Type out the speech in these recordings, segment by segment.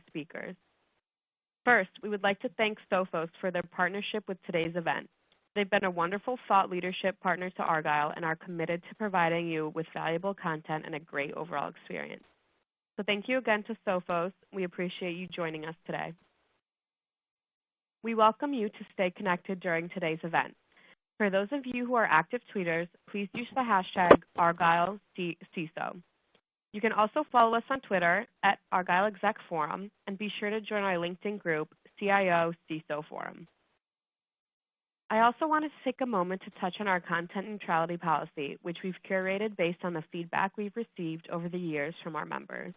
speakers. First, we would like to thank Sophos for their partnership with today's event. They've been a wonderful thought leadership partner to Argyle and are committed to providing you with valuable content and a great overall experience. So thank you again to Sophos. We appreciate you joining us today. We welcome you to stay connected during today's event. For those of you who are active tweeters, please use the hashtag ArgyleCISO. You can also follow us on Twitter at Argyle Exec Forum and be sure to join our LinkedIn group, CISO Forum. I also want to take a moment to touch on our content neutrality policy, which we've curated based on the feedback we've received over the years from our members.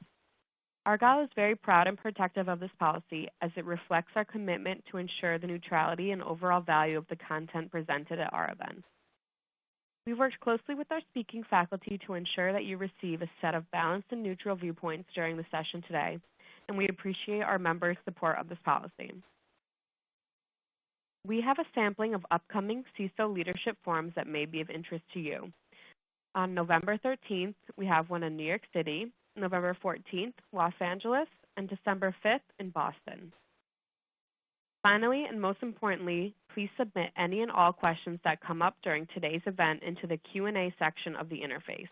Argyle is very proud and protective of this policy as it reflects our commitment to ensure the neutrality and overall value of the content presented at our events. We've worked closely with our speaking faculty to ensure that you receive a set of balanced and neutral viewpoints during the session today, and we appreciate our members' support of this policy. We have a sampling of upcoming CISO leadership forums that may be of interest to you. On November 13th, we have one in New York City, November 14th, Los Angeles, and December 5th in Boston. Finally, and most importantly, please submit any and all questions that come up during today's event into the Q&A section of the interface.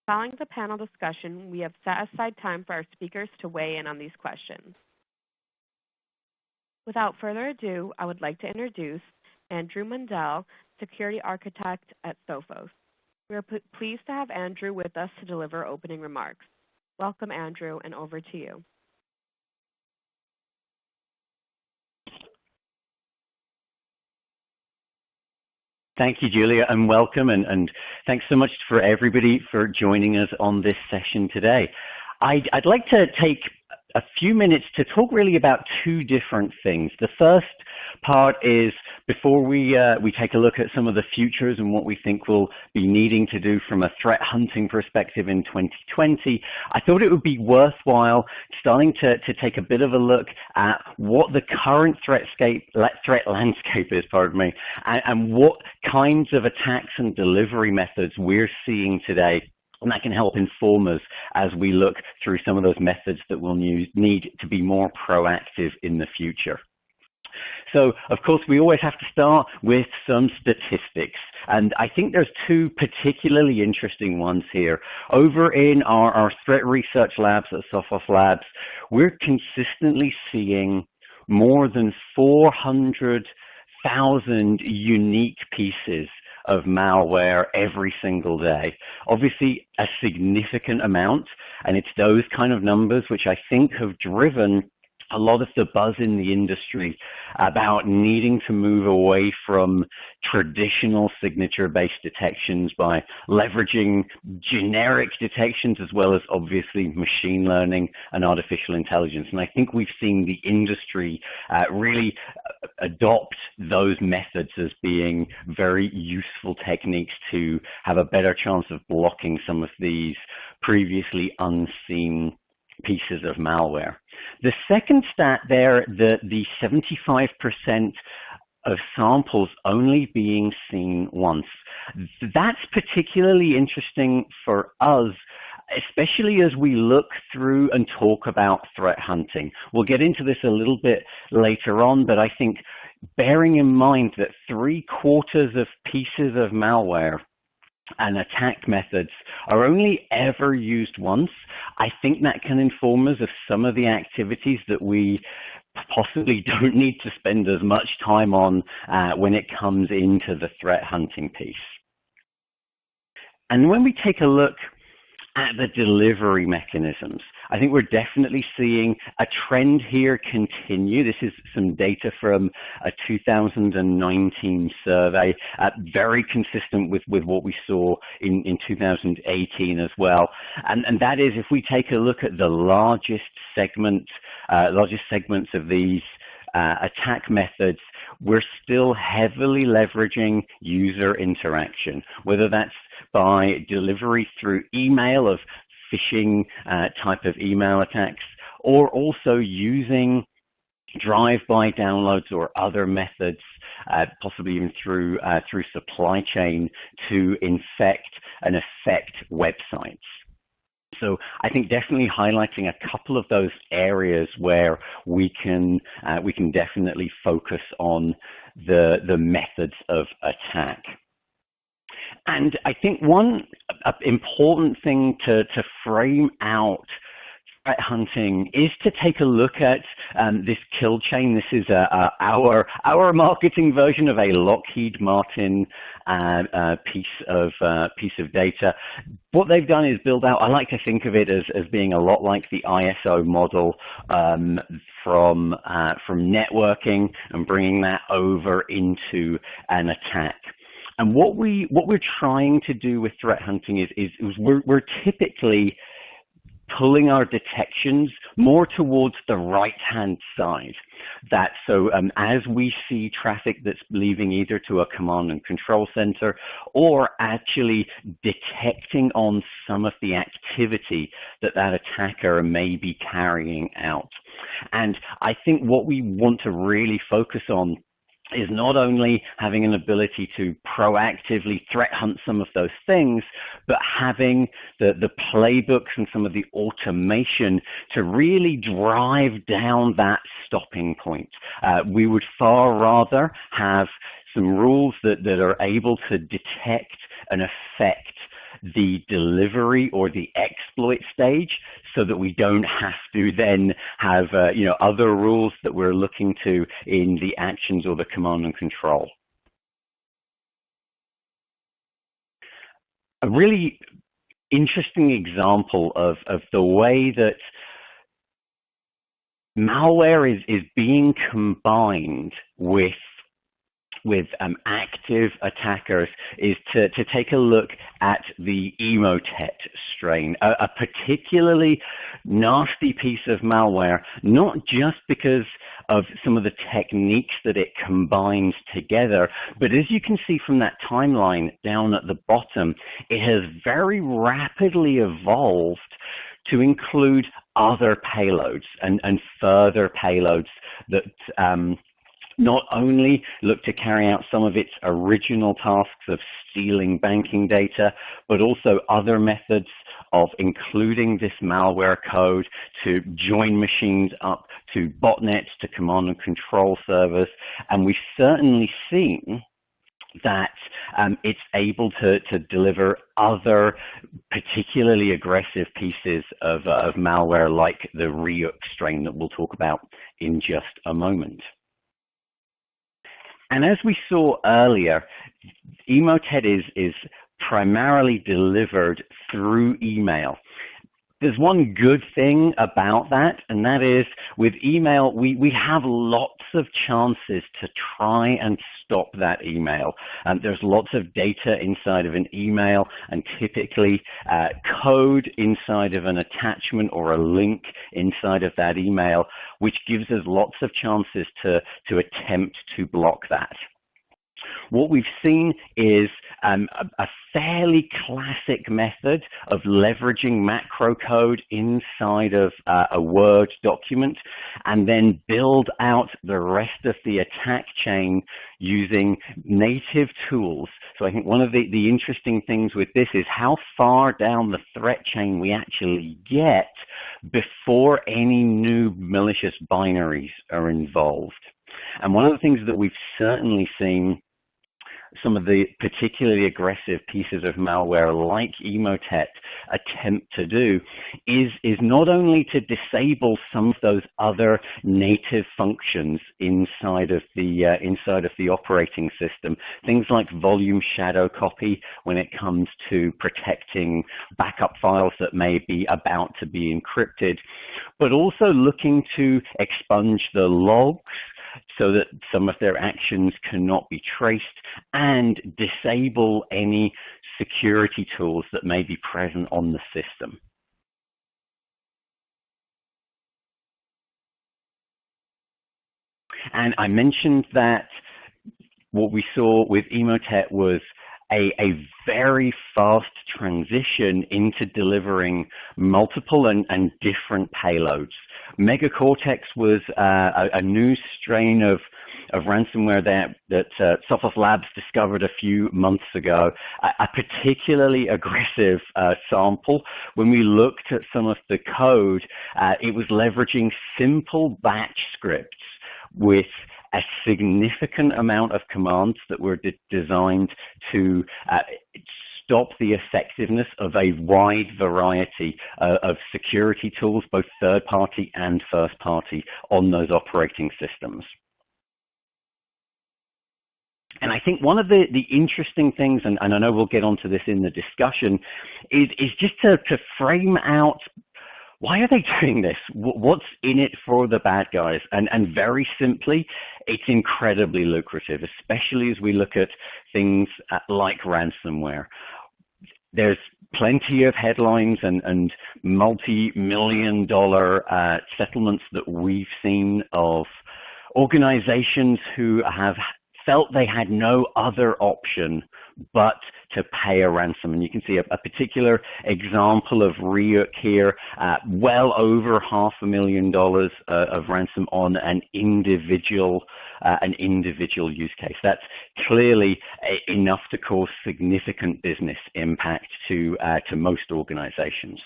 Following the panel discussion, we have set aside time for our speakers to weigh in on these questions. Without further ado, I would like to introduce Andrew Mundell, Security Architect at Sophos. We are pleased to have Andrew with us to deliver opening remarks. Welcome, Andrew, and over to you. Thank you, Julia, and welcome, and thanks so much for everybody for joining us on this session today. I'd like to take a few minutes to talk really about two different things. The first part is before we take a look at some of the futures and what we think we'll be needing to do from a threat hunting perspective in 2020, I thought it would be worthwhile starting to take a bit of a look at what the current threat landscape is, and what kinds of attacks and delivery methods we're seeing today. And that can help inform us as we look through some of those methods that we'll need to be more proactive in the future. So, of course, we always have to start with some statistics. And I think there's two particularly interesting ones here. Over in our threat research labs at Sophos Labs, we're consistently seeing more than 400,000 unique pieces of malware every single day. Obviously, a significant amount, and it's those kind of numbers which I think have driven a lot of the buzz in the industry about needing to move away from traditional signature-based detections by leveraging generic detections as well as obviously machine learning and artificial intelligence. And I think we've seen the industry really adopt those methods as being very useful techniques to have a better chance of blocking some of these previously unseen pieces of malware. The second stat there, the 75% of samples only being seen once. That's particularly interesting for us, especially as we look through and talk about threat hunting. We'll get into this a little bit later on, but I think bearing in mind that 3/4 of pieces of malware and attack methods are only ever used once, I think that can inform us of some of the activities that we possibly don't need to spend as much time on when it comes into the threat hunting piece. And when we take a look at the delivery mechanisms, I think we're definitely seeing a trend here continue. This is some data from a 2019 survey, very consistent with what we saw in 2018 as well. And that is, if we take a look at the largest segments of these attack methods, we're still heavily leveraging user interaction, whether that's by delivery through email of phishing type of email attacks, or also using drive-by downloads or other methods, possibly even through supply chain, to infect and affect websites. So I think definitely highlighting a couple of those areas where we can definitely focus on the methods of attack. And I think one important thing to frame out threat hunting is to take a look at this kill chain. This is our marketing version of a Lockheed Martin piece of data. What they've done is build out, I like to think of it as being a lot like the ISO model from networking and bringing that over into an attack. And what we're trying to do with threat hunting is we're typically pulling our detections more towards the right-hand side. As we see traffic that's leaving either to a command and control center or actually detecting on some of the activity that attacker may be carrying out. And I think what we want to really focus on is not only having an ability to proactively threat hunt some of those things, but having the playbooks and some of the automation to really drive down that stopping point. We would far rather have some rules that are able to detect and affect the delivery or the exploit stage, so that we don't have to then have other rules that we're looking to in the actions or the command and control. A really interesting example of the way that malware is being combined with active attackers is to take a look at the Emotet strain, a particularly nasty piece of malware, not just because of some of the techniques that it combines together, but as you can see from that timeline down at the bottom, it has very rapidly evolved to include other payloads and further payloads that not only look to carry out some of its original tasks of stealing banking data, but also other methods of including this malware code to join machines up to botnets, to command and control servers. And we've certainly seen that it's able to deliver other particularly aggressive pieces of malware like the Ryuk strain that we'll talk about in just a moment. And as we saw earlier, Emotet is primarily delivered through email. There's one good thing about that, and that is with email, we have lots of chances to try and stop that email. There's lots of data inside of an email, and typically code inside of an attachment or a link inside of that email, which gives us lots of chances to attempt to block that. What we've seen is a fairly classic method of leveraging macro code inside of a Word document and then build out the rest of the attack chain using native tools. So I think one of the interesting things with this is how far down the threat chain we actually get before any new malicious binaries are involved. And one of the things that we've certainly seen some of the particularly aggressive pieces of malware like Emotet attempt to do is not only to disable some of those other native functions inside of the operating system, things like volume shadow copy when it comes to protecting backup files that may be about to be encrypted, but also looking to expunge the logs so that some of their actions cannot be traced, and disable any security tools that may be present on the system. And I mentioned that what we saw with Emotet was a very fast transition into delivering multiple and different payloads. Megacortex was a new strain of of ransomware that Sophos Labs discovered a few months ago, a particularly aggressive sample. When we looked at some of the code, it was leveraging simple batch scripts with a significant amount of commands that were designed to stop the effectiveness of a wide variety of security tools, both third-party and first-party, on those operating systems. And I think one of the interesting things, and I know we'll get onto this in the discussion, is just to frame out, why are they doing this? What's in it for the bad guys? And very simply, it's incredibly lucrative, especially as we look at things like ransomware. There's plenty of headlines and multi-million-dollar settlements that we've seen of organizations who have felt they had no other option but to pay a ransom. And you can see a particular example of Ryuk here, well over $500,000 of ransom on an individual use case. That's clearly enough to cause significant business impact to most organizations.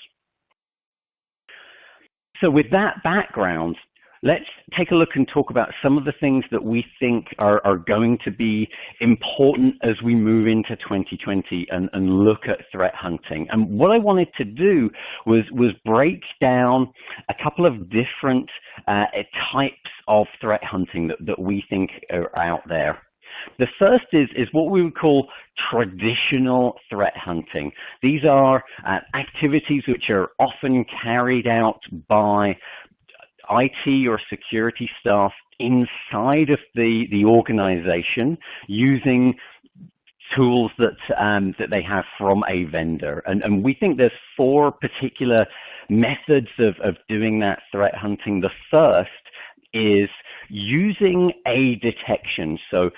So with that background, let's take a look and talk about some of the things that we think are going to be important as we move into 2020 and look at threat hunting. And what I wanted to do was break down a couple of different types of threat hunting that we think are out there. The first is what we would call traditional threat hunting. These are activities which are often carried out by IT or security staff inside of the organization using tools that they have from a vendor. And we think there's four particular methods of doing that threat hunting. The first is using a detection. So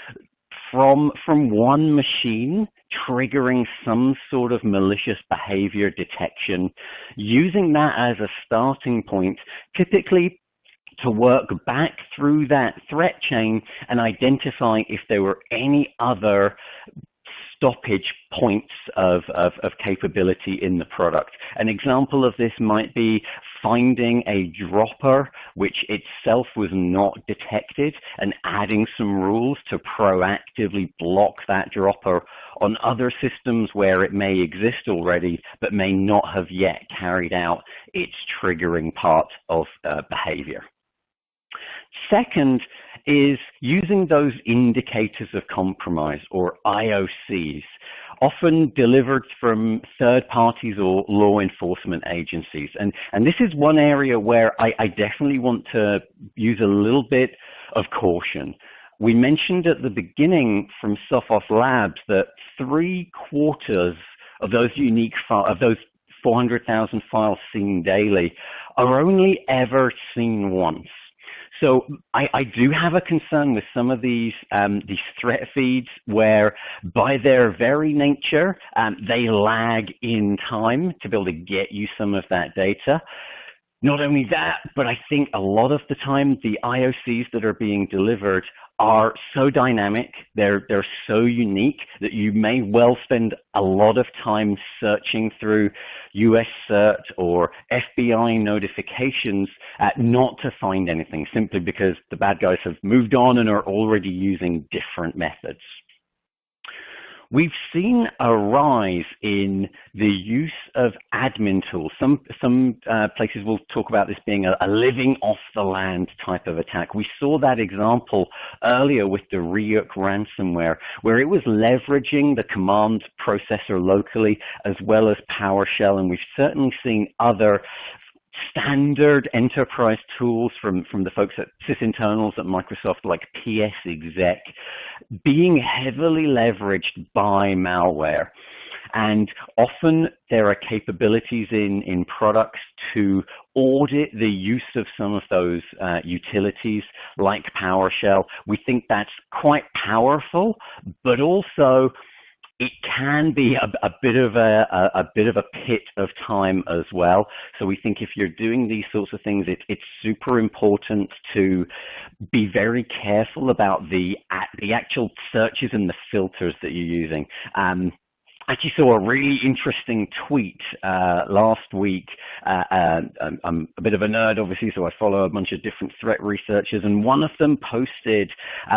from one machine, triggering some sort of malicious behavior detection, using that as a starting point, typically to work back through that threat chain and identify if there were any other stoppage points of capability in the product. An example of this might be finding a dropper which itself was not detected and adding some rules to proactively block that dropper on other systems where it may exist already but may not have yet carried out its triggering part of behavior. Second is using those indicators of compromise, or IOCs, often delivered from third parties or law enforcement agencies. And this is one area where I definitely want to use a little bit of caution. We mentioned at the beginning from Sophos Labs that 3/4 of those unique files, of those 400,000 files seen daily, are only ever seen once. So I do have a concern with some of these threat feeds where, by their very nature, they lag in time to be able to get you some of that data. Not only that, but I think a lot of the time the IOCs that are being delivered are so dynamic, they're so unique that you may well spend a lot of time searching through US CERT or FBI notifications not to find anything, simply because the bad guys have moved on and are already using different methods. We've seen a rise in the use of admin tools. Some places will talk about this being a living off the land type of attack. We saw that example earlier with the Ryuk ransomware, where it was leveraging the command processor locally as well as PowerShell, and we've certainly seen other standard enterprise tools from the folks at sysinternals at Microsoft, like PS Exec, being heavily leveraged by malware. And often there are capabilities in products to audit the use of some of those utilities like PowerShell. We think that's quite powerful, but also it can be a bit of a pit of time as well. So we think if you're doing these sorts of things, it's super important to be very careful about the actual searches and the filters that you're using. Actually saw a really interesting tweet last week. I'm a bit of a nerd, obviously, so I follow a bunch of different threat researchers, and one of them posted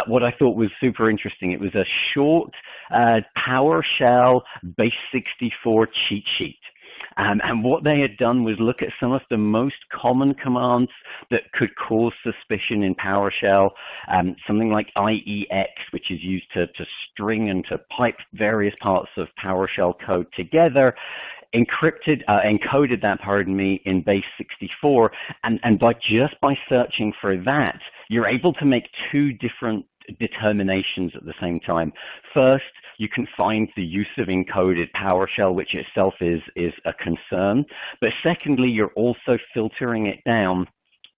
what I thought was super interesting. It was a short PowerShell base 64 cheat sheet. And what they had done was look at some of the most common commands that could cause suspicion in PowerShell, something like IEX, which is used to string and to pipe various parts of PowerShell code together, encoded that, in base 64, and by searching for that, you're able to make two different determinations at the same time. First, you can find the use of encoded PowerShell, which itself is a concern. But secondly, you're also filtering it down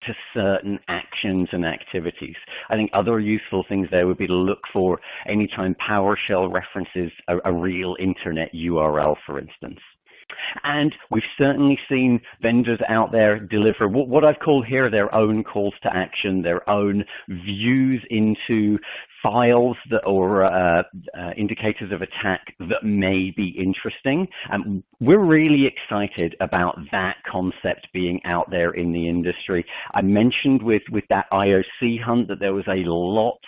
to certain actions and activities. I think other useful things there would be to look for anytime PowerShell references a real internet URL, for instance. And we've certainly seen vendors out there deliver what I've called here their own calls to action, their own views into files that or indicators of attack that may be interesting. And we're really excited about that concept being out there in the industry. I mentioned with that IOC hunt that there was a lot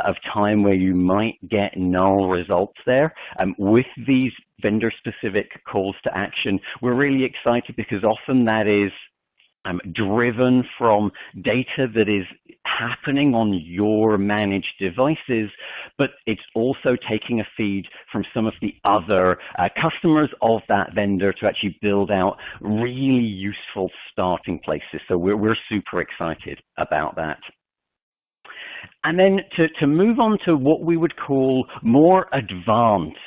of time where you might get null results there. With these vendor-specific calls to action, we're really excited because often that is driven from data that is happening on your managed devices, but it's also taking a feed from some of the other customers of that vendor to actually build out really useful starting places. So we're super excited about that. And then to move on to what we would call more advanced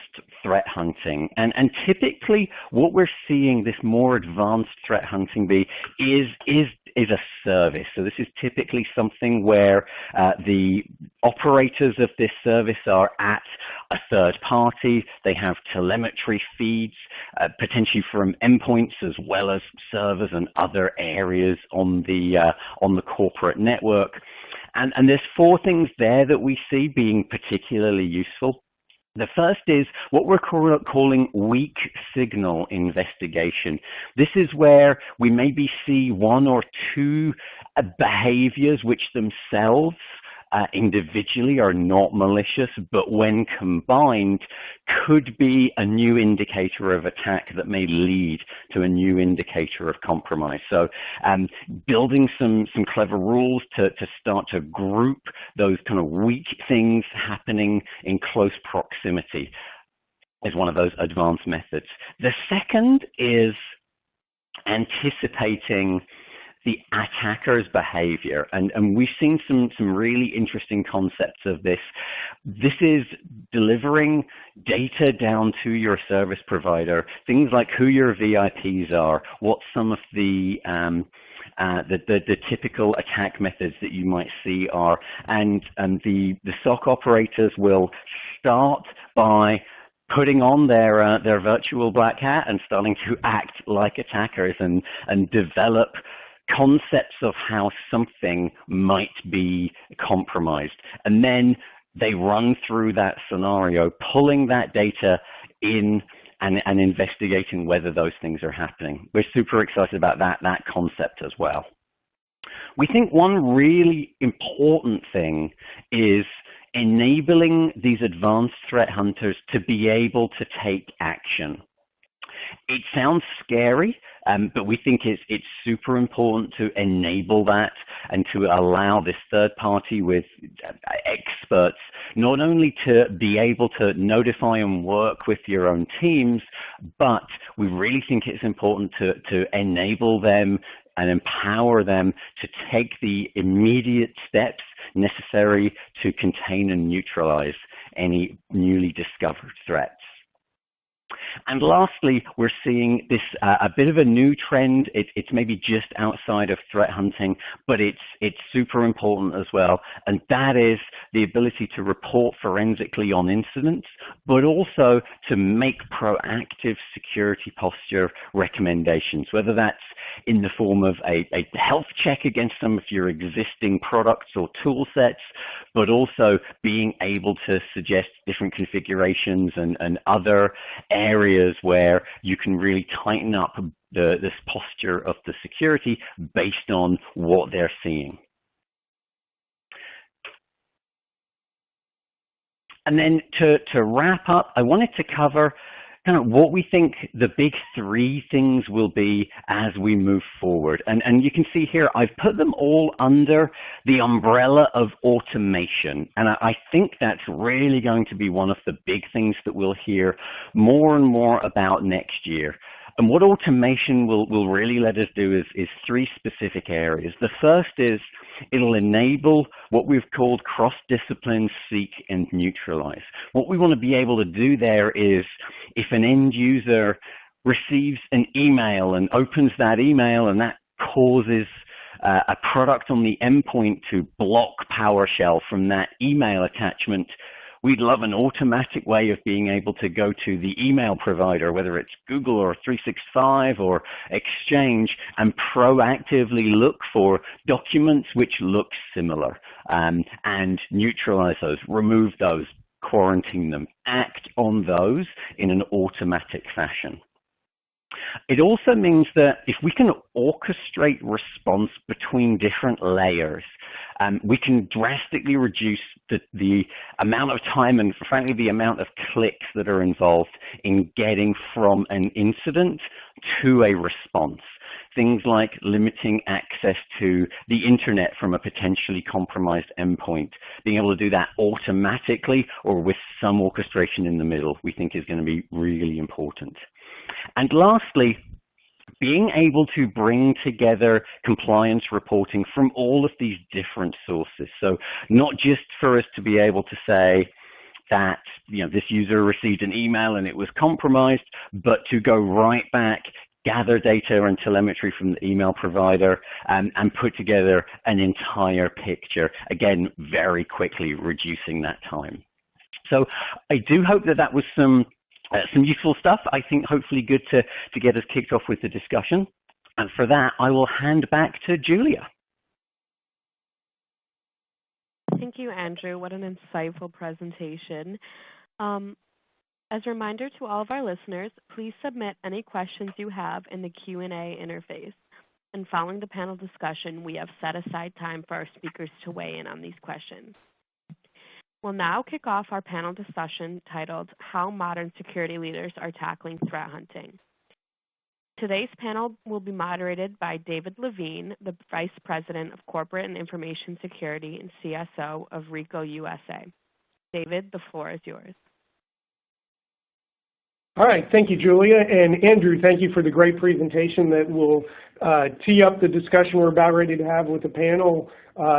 threat hunting. And typically what we're seeing this more advanced threat hunting be is a service. So this is typically something where the operators of this service are at a third party. They have telemetry feeds, potentially from endpoints as well as servers and other areas on the corporate network. And there's four things there that we see being particularly useful. The first is what we're calling weak signal investigation. This is where we maybe see one or two behaviors which themselves individually are not malicious, but when combined could be a new indicator of attack that may lead to a new indicator of compromise. So building some clever rules to start to group those kind of weak things happening in close proximity is one of those advanced methods. The second is anticipating the attacker's behavior. And we've seen some really interesting concepts of this. This is delivering data down to your service provider, things like who your VIPs are, what some of the typical attack methods that you might see are, and the SOC operators will start by putting on their virtual black hat and starting to act like attackers and develop concepts of how something might be compromised. And then they run through that scenario, pulling that data in and investigating whether those things are happening. We're super excited about that concept as well. We think one really important thing is enabling these advanced threat hunters to be able to take action. It sounds scary, but we think it's super important to enable that and to allow this third party with experts not only to be able to notify and work with your own teams, but we really think it's important to enable them and empower them to take the immediate steps necessary to contain and neutralize any newly discovered threats. And lastly, we're seeing this a bit of a new trend. It's maybe just outside of threat hunting, but it's super important as well. And that is the ability to report forensically on incidents, but also to make proactive security posture recommendations, whether that's in the form of a health check against some of your existing products or tool sets, but also being able to suggest different configurations and other areas where you can really tighten up this posture of the security based on what they're seeing. And then to wrap up, I wanted to cover kind of what we think the big three things will be as we move forward. And you can see here, I've put them all under the umbrella of automation. And I think that's really going to be one of the big things that we'll hear more and more about next year. And what automation will really let us do is three specific areas. The first is it'll enable what we've called cross-discipline seek and neutralize. What we want to be able to do there is if an end user receives an email and opens that email and that causes a product on the endpoint to block PowerShell from that email attachment, we'd love an automatic way of being able to go to the email provider, whether it's Google or 365 or Exchange, and proactively look for documents which look similar and neutralize those, remove those, quarantine them, act on those in an automatic fashion. It also means that if we can orchestrate response between different layers, we can drastically reduce the amount of time and, frankly, the amount of clicks that are involved in getting from an incident to a response. Things like limiting access to the internet from a potentially compromised endpoint. Being able to do that automatically or with some orchestration in the middle, we think is going to be really important. And lastly, being able to bring together compliance reporting from all of these different sources. So not just for us to be able to say that, this user received an email and it was compromised, but to go right back, gather data and telemetry from the email provider, and put together an entire picture, again, very quickly reducing that time. So I do hope that was some useful stuff. I think hopefully good to get us kicked off with the discussion. And for that, I will hand back to Julia. Thank you, Andrew. What an insightful presentation. As a reminder to all of our listeners, please submit any questions you have in the Q&A interface. And following the panel discussion, we have set aside time for our speakers to weigh in on these questions. We'll now kick off our panel discussion titled, How Modern Security Leaders Are Tackling Threat Hunting. Today's panel will be moderated by David Levine, the Vice President of Corporate and Information Security and CSO of Ryuk USA. David, the floor is yours. All right, thank you, Julia. And Andrew, thank you for the great presentation that will tee up the discussion we're about ready to have with the panel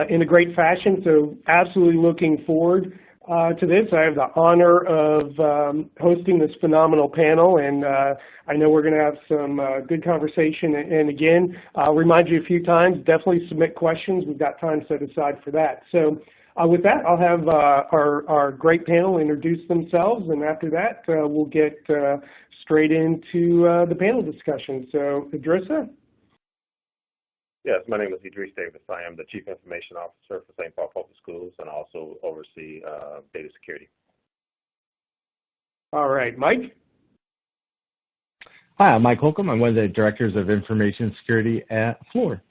in a great fashion. So absolutely looking forward to this. I have the honor of hosting this phenomenal panel, and I know we're going to have some good conversation. And again, I'll remind you a few times, definitely submit questions. We've got time set aside for that. So with that, I'll have our great panel introduce themselves, and after that, we'll get straight into the panel discussion. So, Idrissa? Yes, my name is Idris Davis. I am the Chief Information Officer for St. Paul Public Schools and also oversee data security. All right, Mike? Hi, I'm Mike Holcomb. I'm one of the Directors of Information Security at Floor.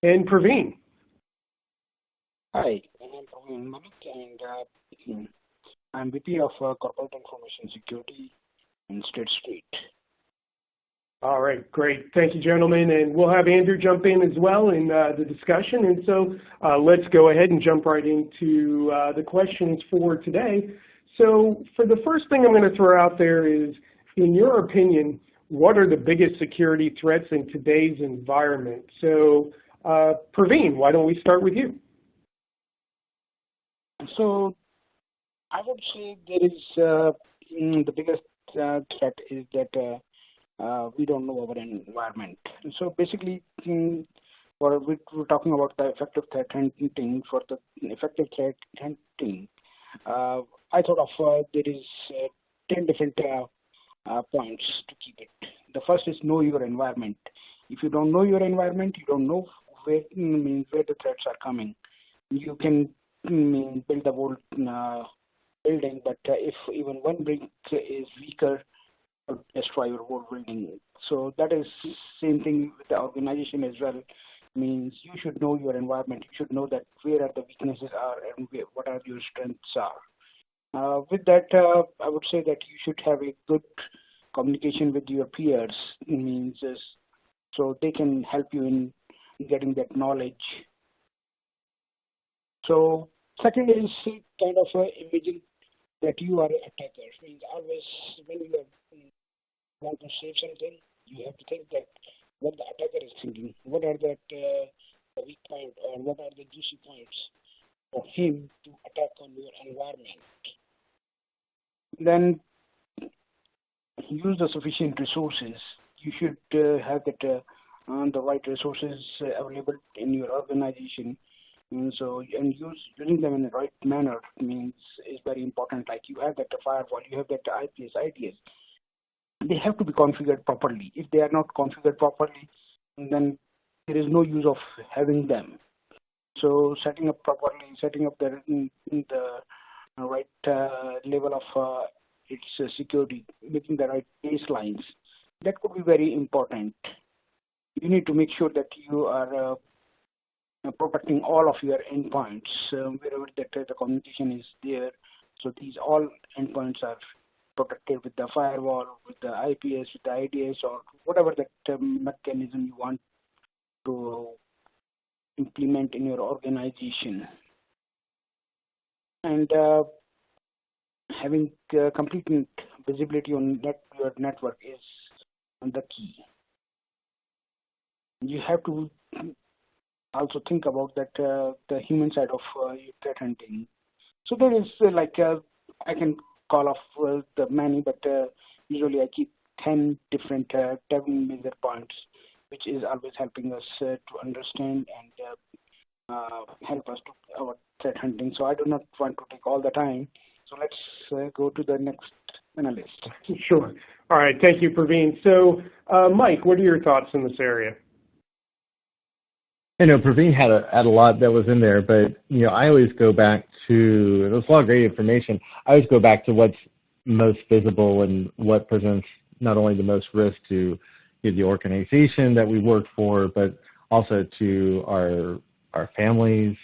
And Praveen? Hi, I'm Praveen Mamik, and I'm VP of Corporate Information Security in State Street. All right, great. Thank you, gentlemen. And we'll have Andrew jump in as well in the discussion. And so let's go ahead and jump right into the questions for today. So for the first thing I'm going to throw out there is, in your opinion, what are the biggest security threats in today's environment? So Praveen, why don't we start with you? So I would say there is the biggest threat is that we don't know our environment. So basically, we're talking about the effective threat hunting. For the effective threat hunting, I thought of there is 10 different points to keep it. The first is know your environment. If you don't know your environment, you don't know where the threats are coming. You can build the whole building, but if even one brick is weaker, destroy your whole building. So that is same thing with the organization as well. Means you should know your environment. You should know that where are the weaknesses are and what are your strengths are. With that, I would say that you should have a good communication with your peers. Means so they can help you in getting that knowledge. So second is kind of imagine that you are an attacker. Means always when you want to save something, you have to think that what the attacker is thinking. What are the weak points or what are the juicy points for him to attack on your environment. Then use the sufficient resources. You should have that the right resources available in your organization. And so, and using them in the right manner means is very important. Like you have that firewall, you have that IPS, IDS. They have to be configured properly. If they are not configured properly, then there is no use of having them. So setting up properly, setting up the right level of its security, making the right baselines, that could be very important. You need to make sure that you are protecting all of your endpoints wherever that the communication is there. So these all endpoints are protected with the firewall, with the IPS, with the IDS, or whatever that mechanism you want to implement in your organization. And having complete visibility on your network is the key. You have to also think about that the human side of your threat hunting. So there is I can call off the many, but usually I keep 10 different 10 major points, which is always helping us to understand and help us to our threat hunting. So I do not want to take all the time. So let's go to the next analyst. Sure. All right. Thank you, Praveen. So, Mike, what are your thoughts in this area? Praveen had a lot that was in there, but, I always go back to, there's a lot of great information. I always go back to what's most visible and what presents not only the most risk to the organization that we work for, but also to our families.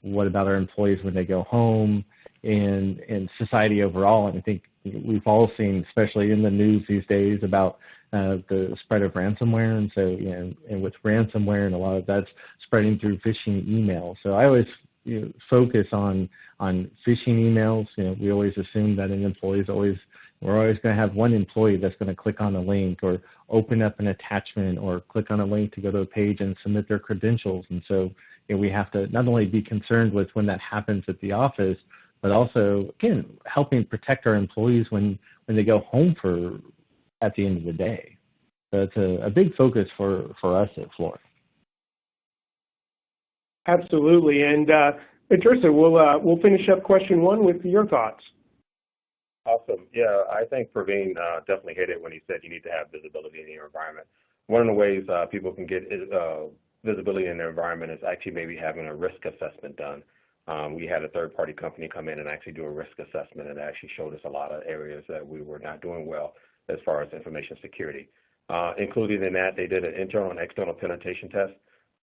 What about our employees when they go home and society overall? And I think we've all seen, especially in the news these days, about the spread of ransomware. And so, and with ransomware and a lot of that's spreading through phishing emails. So I always focus on phishing emails. We always assume that we're always going to have one employee that's going to click on a link or open up an attachment or click on a link to go to a page and submit their credentials. And so we have to not only be concerned with when that happens at the office, but also, again, helping protect our employees when they go home at the end of the day. So it's a big focus for us at Floor. Absolutely. And Idrissa, we'll finish up question one with your thoughts. Awesome. Yeah, I think Praveen definitely hit it when he said you need to have visibility in your environment. One of the ways people can get visibility in their environment is actually maybe having a risk assessment done. We had a third-party company come in and actually do a risk assessment, and it actually showed us a lot of areas that we were not doing well as far as information security. Included in that, they did an internal and external penetration test,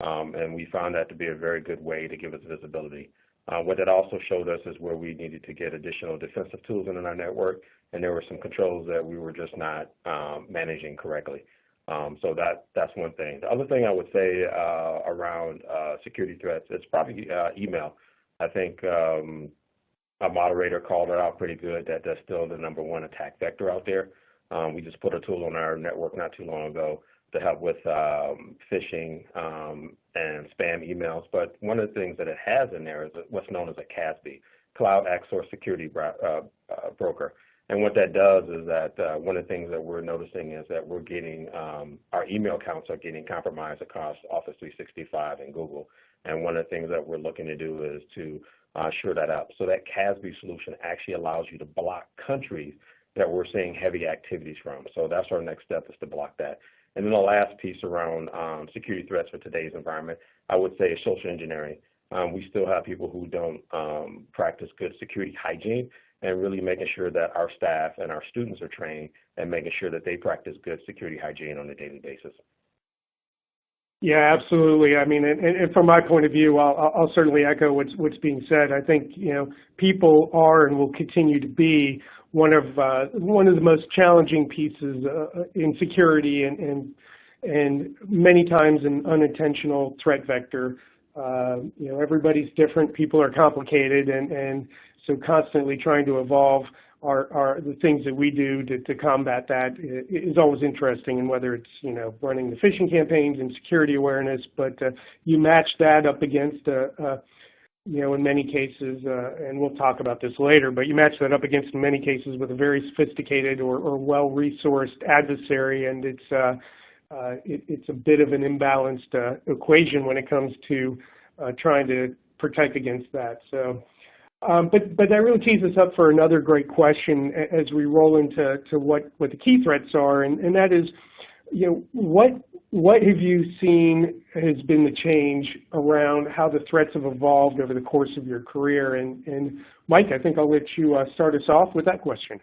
and we found that to be a very good way to give us visibility. What it also showed us is where we needed to get additional defensive tools in our network, and there were some controls that we were just not managing correctly. So that's one thing. The other thing I would say around security threats is probably email. I think a moderator called it out pretty good that that's still the #1 attack vector out there. We just put a tool on our network not too long ago to help with phishing and spam emails. But one of the things that it has in there is what's known as a CASB, Cloud Access Security Broker. And what that does is that one of the things that we're noticing is that we're getting, our email accounts are getting compromised across Office 365 and Google. And one of the things that we're looking to do is to shore that up. So that CASB solution actually allows you to block countries that we're seeing heavy activities from. So that's our next step, is to block that. And then the last piece around security threats for today's environment, I would say, is social engineering. We still have people who don't practice good security hygiene, and really making sure that our staff and our students are trained and making sure that they practice good security hygiene on a daily basis. Yeah, absolutely. I mean, and from my point of view, I'll certainly echo what's being said. I think, people are and will continue to be one of the most challenging pieces in security, and many times an unintentional threat vector. Everybody's different. People are complicated, and so constantly trying to evolve are the things that we do to combat that is always interesting, and whether it's running the phishing campaigns and security awareness, but you match that up against in many cases, and we'll talk about this later, but you match that up against, in many cases, with a very sophisticated or well-resourced adversary, and it's a bit of an imbalanced equation when it comes to trying to protect against that. So. But that really tees us up for another great question as we roll into what the key threats are, and that is, what have you seen has been the change around how the threats have evolved over the course of your career? And Mike, I think I'll let you start us off with that question.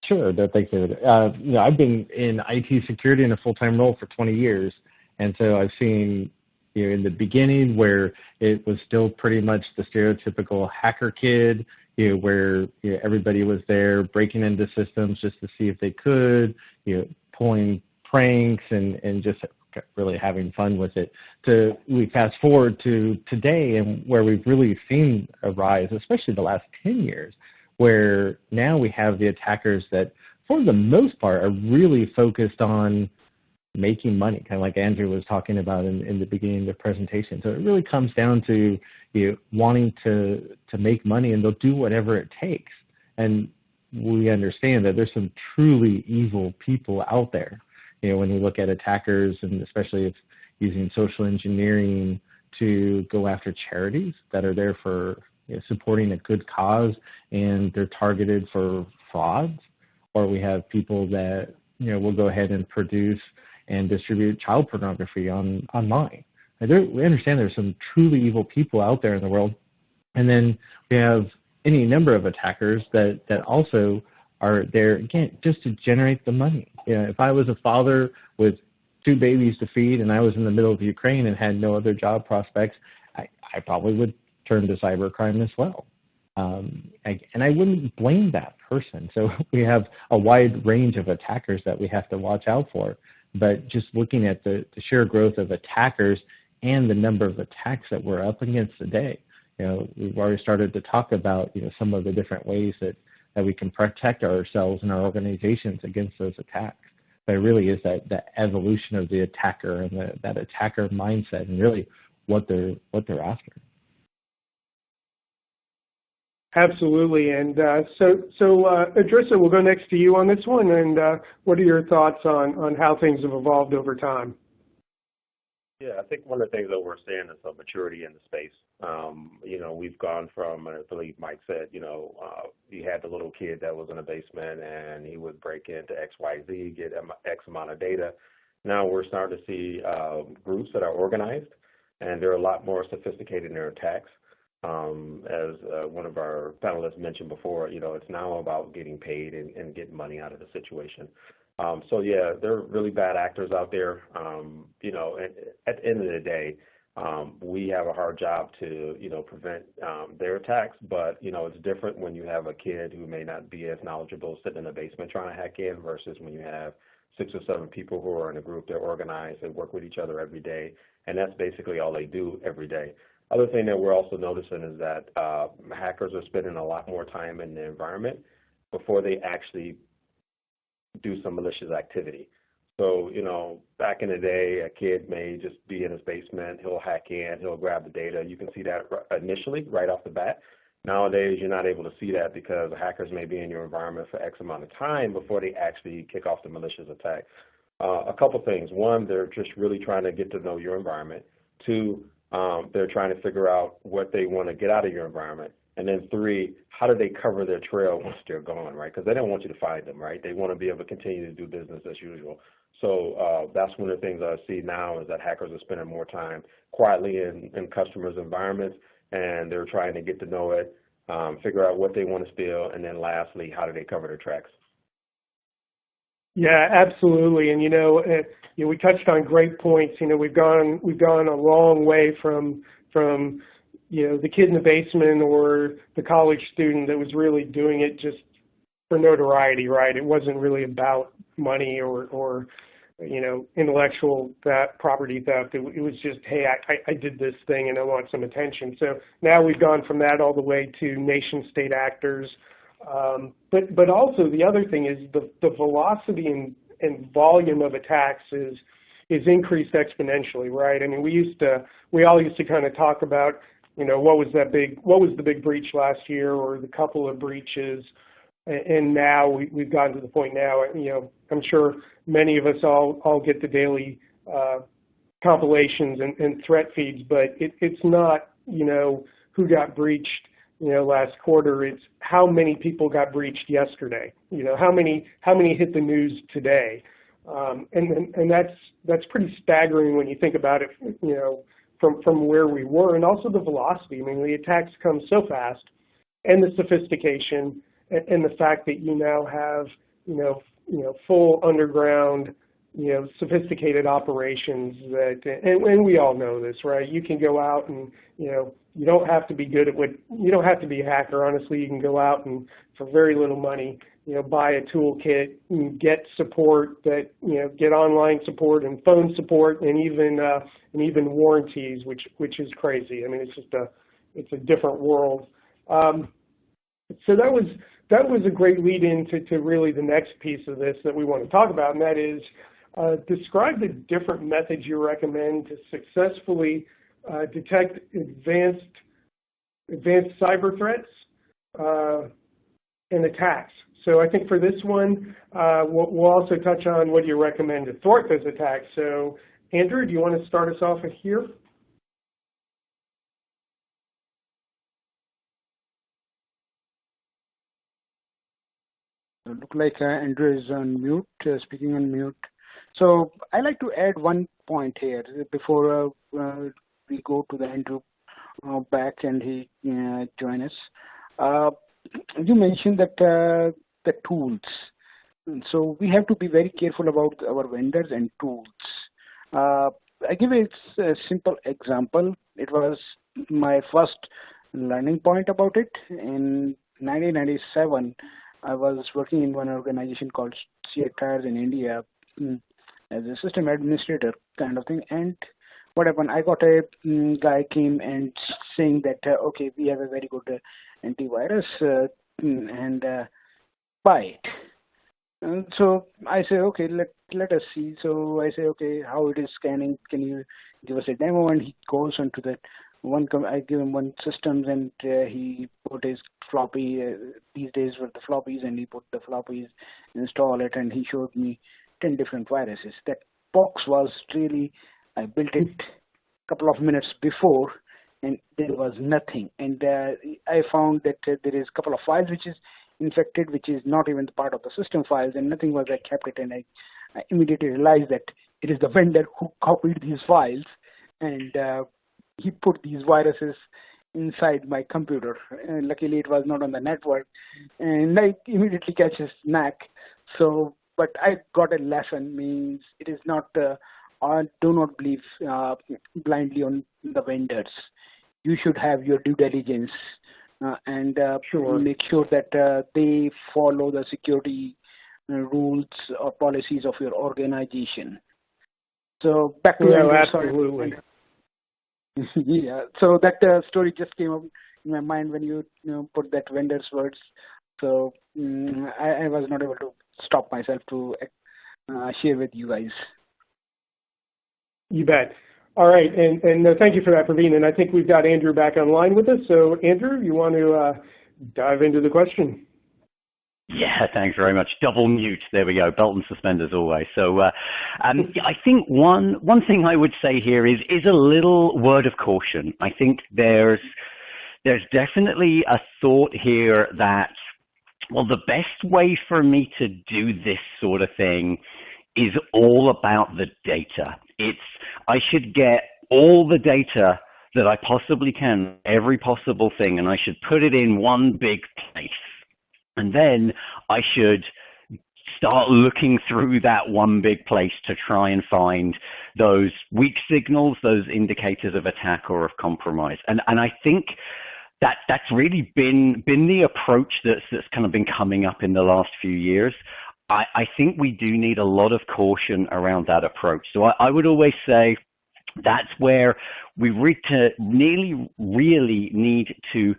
Sure, thanks, David. I've been in IT security in a full-time role for 20 years, and so I've seen in the beginning where it was still pretty much the stereotypical hacker kid, where everybody was there breaking into systems just to see if they could, pulling pranks and just really having fun with it. We fast forward to today, and where we've really seen a rise, especially the last 10 years, where now we have the attackers that, for the most part, are really focused on making money, kind of like Andrew was talking about in the beginning of the presentation. So it really comes down to wanting to make money, and they'll do whatever it takes. And we understand that there's some truly evil people out there. When you look at attackers, and especially if using social engineering to go after charities that are there for supporting a good cause, and they're targeted for frauds, or we have people that will go ahead and produce and distribute child pornography online. We understand there's some truly evil people out there in the world. And then we have any number of attackers that also are there, again, just to generate the money. If I was a father with 2 babies to feed and I was in the middle of Ukraine and had no other job prospects, I probably would turn to cybercrime as well. And I wouldn't blame that person. So we have a wide range of attackers that we have to watch out for. But just looking at the sheer growth of attackers and the number of attacks that we're up against today, we've already started to talk about some of the different ways that we can protect ourselves and our organizations against those attacks. But it really is that evolution of the attacker and that attacker mindset, and really what they're after. Absolutely, and so Idrissa, we'll go next to you on this one, and what are your thoughts on how things have evolved over time? Yeah, I think one of the things that we're seeing is a maturity in the space. We've gone from, I believe Mike said, you had the little kid that was in a basement and he would break into XYZ, get X amount of data. Now we're starting to see groups that are organized, and they're a lot more sophisticated in their attacks. As one of our panelists mentioned before, it's now about getting paid and getting money out of the situation. So yeah, there are really bad actors out there. At the end of the day, we have a hard job to, prevent their attacks, but, it's different when you have a kid who may not be as knowledgeable sitting in a basement trying to hack in versus when you have 6 or 7 people who are in a group, they're organized, they work with each other every day, and that's basically all they do every day. Other thing that we're also noticing is that hackers are spending a lot more time in the environment before they actually do some malicious activity. So, back in the day, a kid may just be in his basement, he'll hack in, he'll grab the data. You can see that initially, right off the bat. Nowadays, you're not able to see that because hackers may be in your environment for X amount of time before they actually kick off the malicious attack. A couple things. One, they're just really trying to get to know your environment. Two, they're trying to figure out what they want to get out of your environment. And then three, how do they cover their trail once they're gone, right? Because they don't want you to find them, right? They want to be able to continue to do business as usual. So that's one of the things I see now is that hackers are spending more time quietly in customers' environments, and they're trying to get to know it, figure out what they want to steal, and then lastly, how do they cover their tracks? Yeah, absolutely. And we touched on great points. We've gone a long way from the kid in the basement or the college student that was really doing it just for notoriety, right? It wasn't really about money or intellectual property theft. It was just, hey, I did this thing and I want some attention. So now we've gone from that all the way to nation state actors. But also the other thing is the velocity and volume of attacks is increased exponentially, right? I mean, we all used to kind of talk about, what was the big breach last year or the couple of breaches, and now we've gotten to the point now, I'm sure many of us all get the daily compilations and threat feeds, but it's not, who got breached last quarter. It's how many people got breached yesterday. How many hit the news today, and that's pretty staggering when you think about it. From where we were, and also the velocity. I mean, the attacks come so fast, and the sophistication, and the fact that you now have full underground sophisticated operations that, and we all know this, right? You can go out and you don't have to be good at you don't have to be a hacker. Honestly, you can go out and for very little money, buy a toolkit and get support that, get online support and phone support and even warranties, which is crazy. I mean, it's a different world. So that was a great lead in to really the next piece of this that we want to talk about, and that is describe the different methods you recommend to successfully detect advanced cyber threats and attacks. So I think for this one, we'll also touch on what you recommend to thwart those attacks. So Andrew, do you want to start us off here? It look like Andrew is on mute, speaking on mute. So I like to add one point here before we go to the Andrew back and he join us. You mentioned that the tools. So we have to be very careful about our vendors and tools. I give a simple example. It was my first learning point about it. In 1997, I was working in one organization called CISO in India as a system administrator kind of thing. And what happened, I got a guy came and saying that, okay, we have a very good antivirus and buy it. And so I say, okay, let us see. So I say, okay, how it is scanning? Can you give us a demo? And he goes onto that one. I give him one system, and he put his floppy. These days were the floppies, and he put the floppies, install it, and he showed me 10 different viruses. That box was really, I built it a couple of minutes before, and there was nothing. And I found that there is a couple of files which is infected, which is not even the part of the system files, and nothing was. I kept it, and I immediately realized that it is the vendor who copied these files, and he put these viruses inside my computer. And luckily, it was not on the network, and I immediately catch his knack. So, but I got a lesson. Means it is not. Do not believe blindly on the vendors. You should have your due diligence and make sure that they follow the security rules or policies of your organization. So back to absolutely. Yeah. So that story just came up in my mind when you put that vendor's words. So I was not able to stop myself to share with you guys. You bet. All right, and thank you for that, Praveen. And I think we've got Andrew back online with us. So, Andrew, you want to dive into the question? Yeah, thanks very much. Double mute. There we go. Belt and suspenders always. So I think one thing I would say here is a little word of caution. I think there's definitely a thought here that, well, the best way for me to do this sort of thing is all about the data. I should get all the data that I possibly can, every possible thing, and I should put it in one big place. And then I should start looking through that one big place to try and find those weak signals, those indicators of attack or of compromise. And I think that's really been the approach that's kind of been coming up in the last few years. I think we do need a lot of caution around that approach. So I would always say that's where we really need to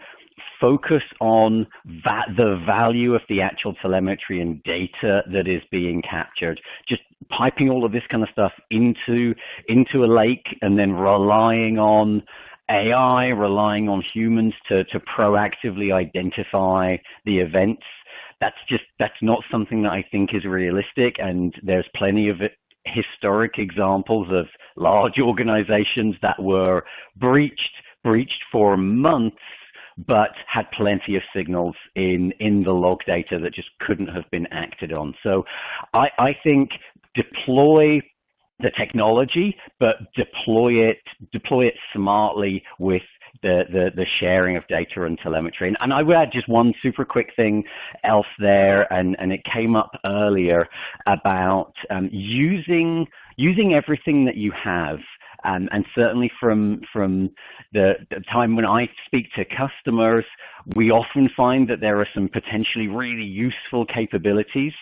focus on the value of the actual telemetry and data that is being captured. Just piping all of this kind of stuff into a lake and then relying on AI, relying on humans to proactively identify the events. That's not something that I think is realistic, and there's plenty of historic examples of large organizations that were breached for months, but had plenty of signals in the log data that just couldn't have been acted on. So I think deploy the technology, but deploy it smartly with the sharing of data and telemetry. And I would add just one super quick thing else there, and it came up earlier about using everything that you have. And certainly from the time when I speak to customers, we often find that there are some potentially really useful capabilities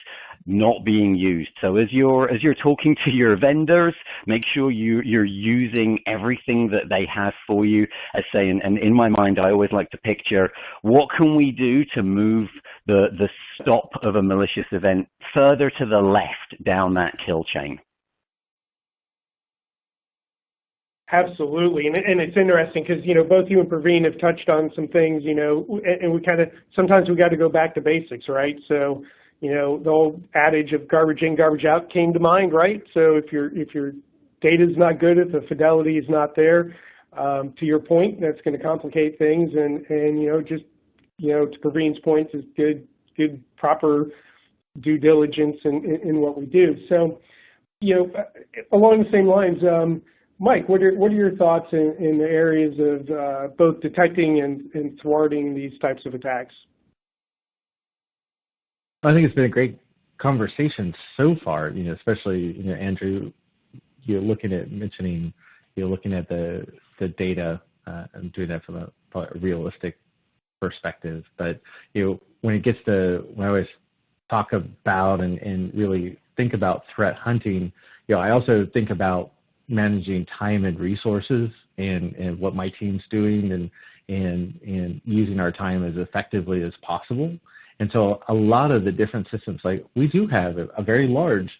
not being used. So as you're talking to your vendors, make sure you're using everything that they have for you. As say, and in my mind, I always like to picture, what can we do to move the stop of a malicious event further to the left down that kill chain? Absolutely, and it's interesting because both you and Praveen have touched on some things, and we sometimes we got to go back to basics, right? So the old adage of garbage in, garbage out came to mind, right? So if your data is not good, if the fidelity is not there, to your point, that's going to complicate things, and just to Praveen's point, is good proper due diligence in what we do. So along the same lines. Mike, what are your thoughts in the areas of both detecting and thwarting these types of attacks? I think it's been a great conversation so far. Especially Andrew, you're looking at the data and doing that from a realistic perspective. But when it gets to when I always talk about and really think about threat hunting, I also think about managing time and resources and what my team's doing and using our time as effectively as possible. And so a lot of the different systems, like we do have a very large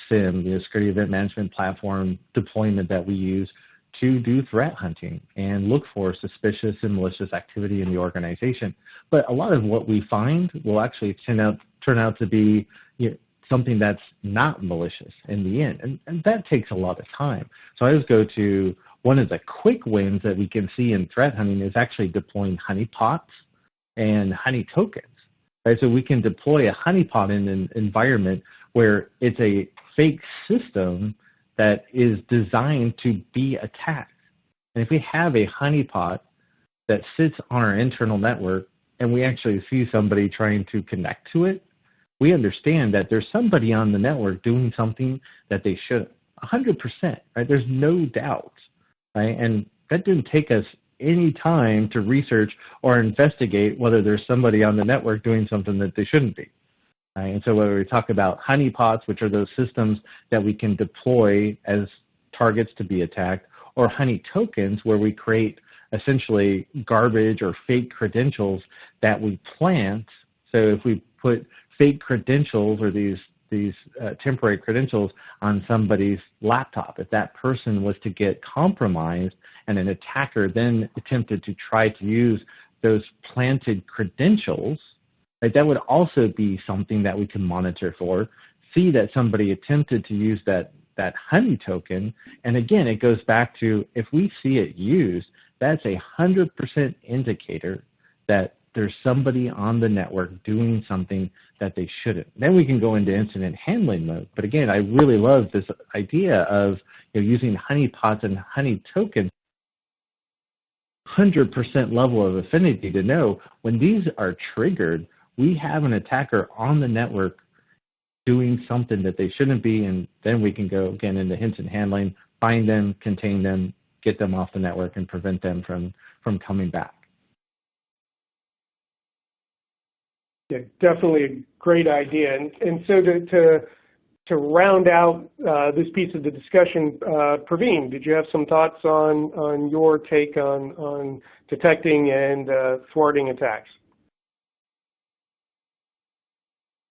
SIM, security event management platform deployment that we use to do threat hunting and look for suspicious and malicious activity in the organization. But a lot of what we find will actually turn out to be something that's not malicious in the end. And that takes a lot of time. So I always go to one of the quick wins that we can see in threat hunting is actually deploying honeypots and honey tokens. Right? So we can deploy a honeypot in an environment where it's a fake system that is designed to be attacked. And if we have a honeypot that sits on our internal network and we actually see somebody trying to connect to it, we understand that there's somebody on the network doing something that they shouldn't. 100%, right? There's no doubt, right? And that didn't take us any time to research or investigate whether there's somebody on the network doing something that they shouldn't be. Right? And so whether we talk about honeypots, which are those systems that we can deploy as targets to be attacked, or honey tokens, where we create essentially garbage or fake credentials that we plant. So if we put fake credentials or these these temporary credentials on somebody's laptop. If that person was to get compromised and an attacker then attempted to try to use those planted credentials, right, that would also be something that we can monitor for, see that somebody attempted to use that honey token. And again, it goes back to, if we see it used, that's 100% indicator that there's somebody on the network doing something that they shouldn't. Then we can go into incident handling mode. But again, I really love this idea of using honeypots and honey tokens, 100% level of affinity to know when these are triggered, we have an attacker on the network doing something that they shouldn't be, and then we can go again into incident handling, find them, contain them, get them off the network, and prevent them from coming back. Yeah, definitely a great idea. And so to round out this piece of the discussion, Praveen, did you have some thoughts on your take on detecting and thwarting attacks?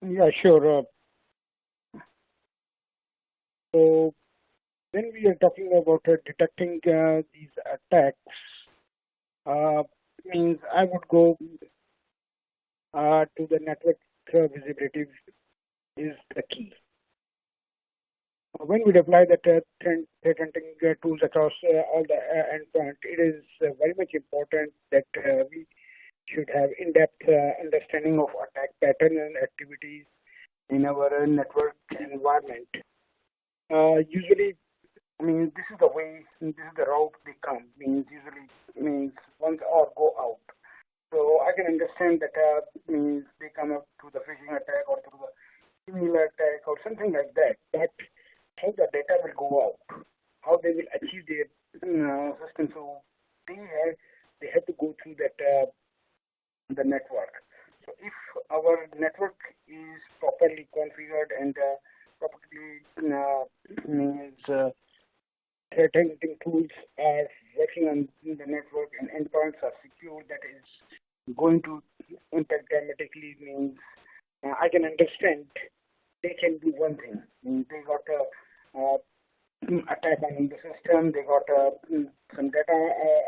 Yeah, sure. So when we are talking about detecting these attacks, means I would go to the network visibility is the key. When we deploy the threat hunting tools across all the endpoint, it is very much important that we should have in-depth understanding of attack pattern and activities in our network environment. Usually, this is the way, this is the route they come. Usually once or go out. So I can understand that they come up through the phishing attack or through the email attack or something like that. But how the data will go out, how they will achieve their system. So they have to go through that the network. So if our network is properly configured and properly threat hunting tools are working on the network and endpoints are secure, that is going to impact dramatically. Means I can understand they can do one thing. They got a attack on the system, they got some data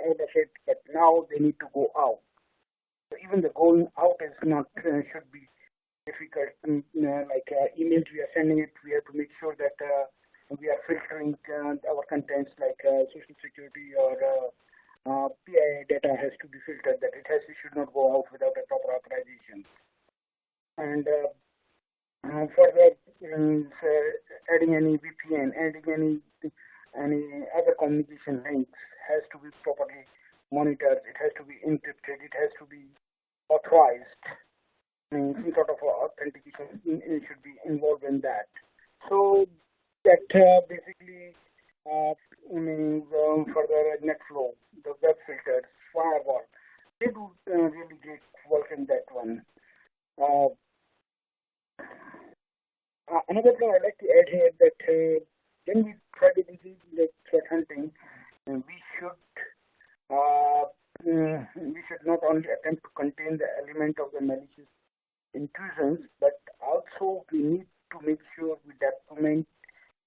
out of it, but now they need to go out. So even the going out is not should be difficult. Like emails we are sending it, we have to make sure that we are filtering our contents, like social security or PII data has to be filtered, that it should not go out without a proper authorization. And further, adding any VPN, adding any other communication links has to be properly monitored. It has to be encrypted. It has to be authorized. Some sort of authentication should be involved in that. So that basically further NetFlow, the web filters, firewall, they do really great work in that one. Another thing I'd like to add here that when we try to do the threat hunting, we should not only attempt to contain the element of the malicious intrusions, but also we need to make sure we document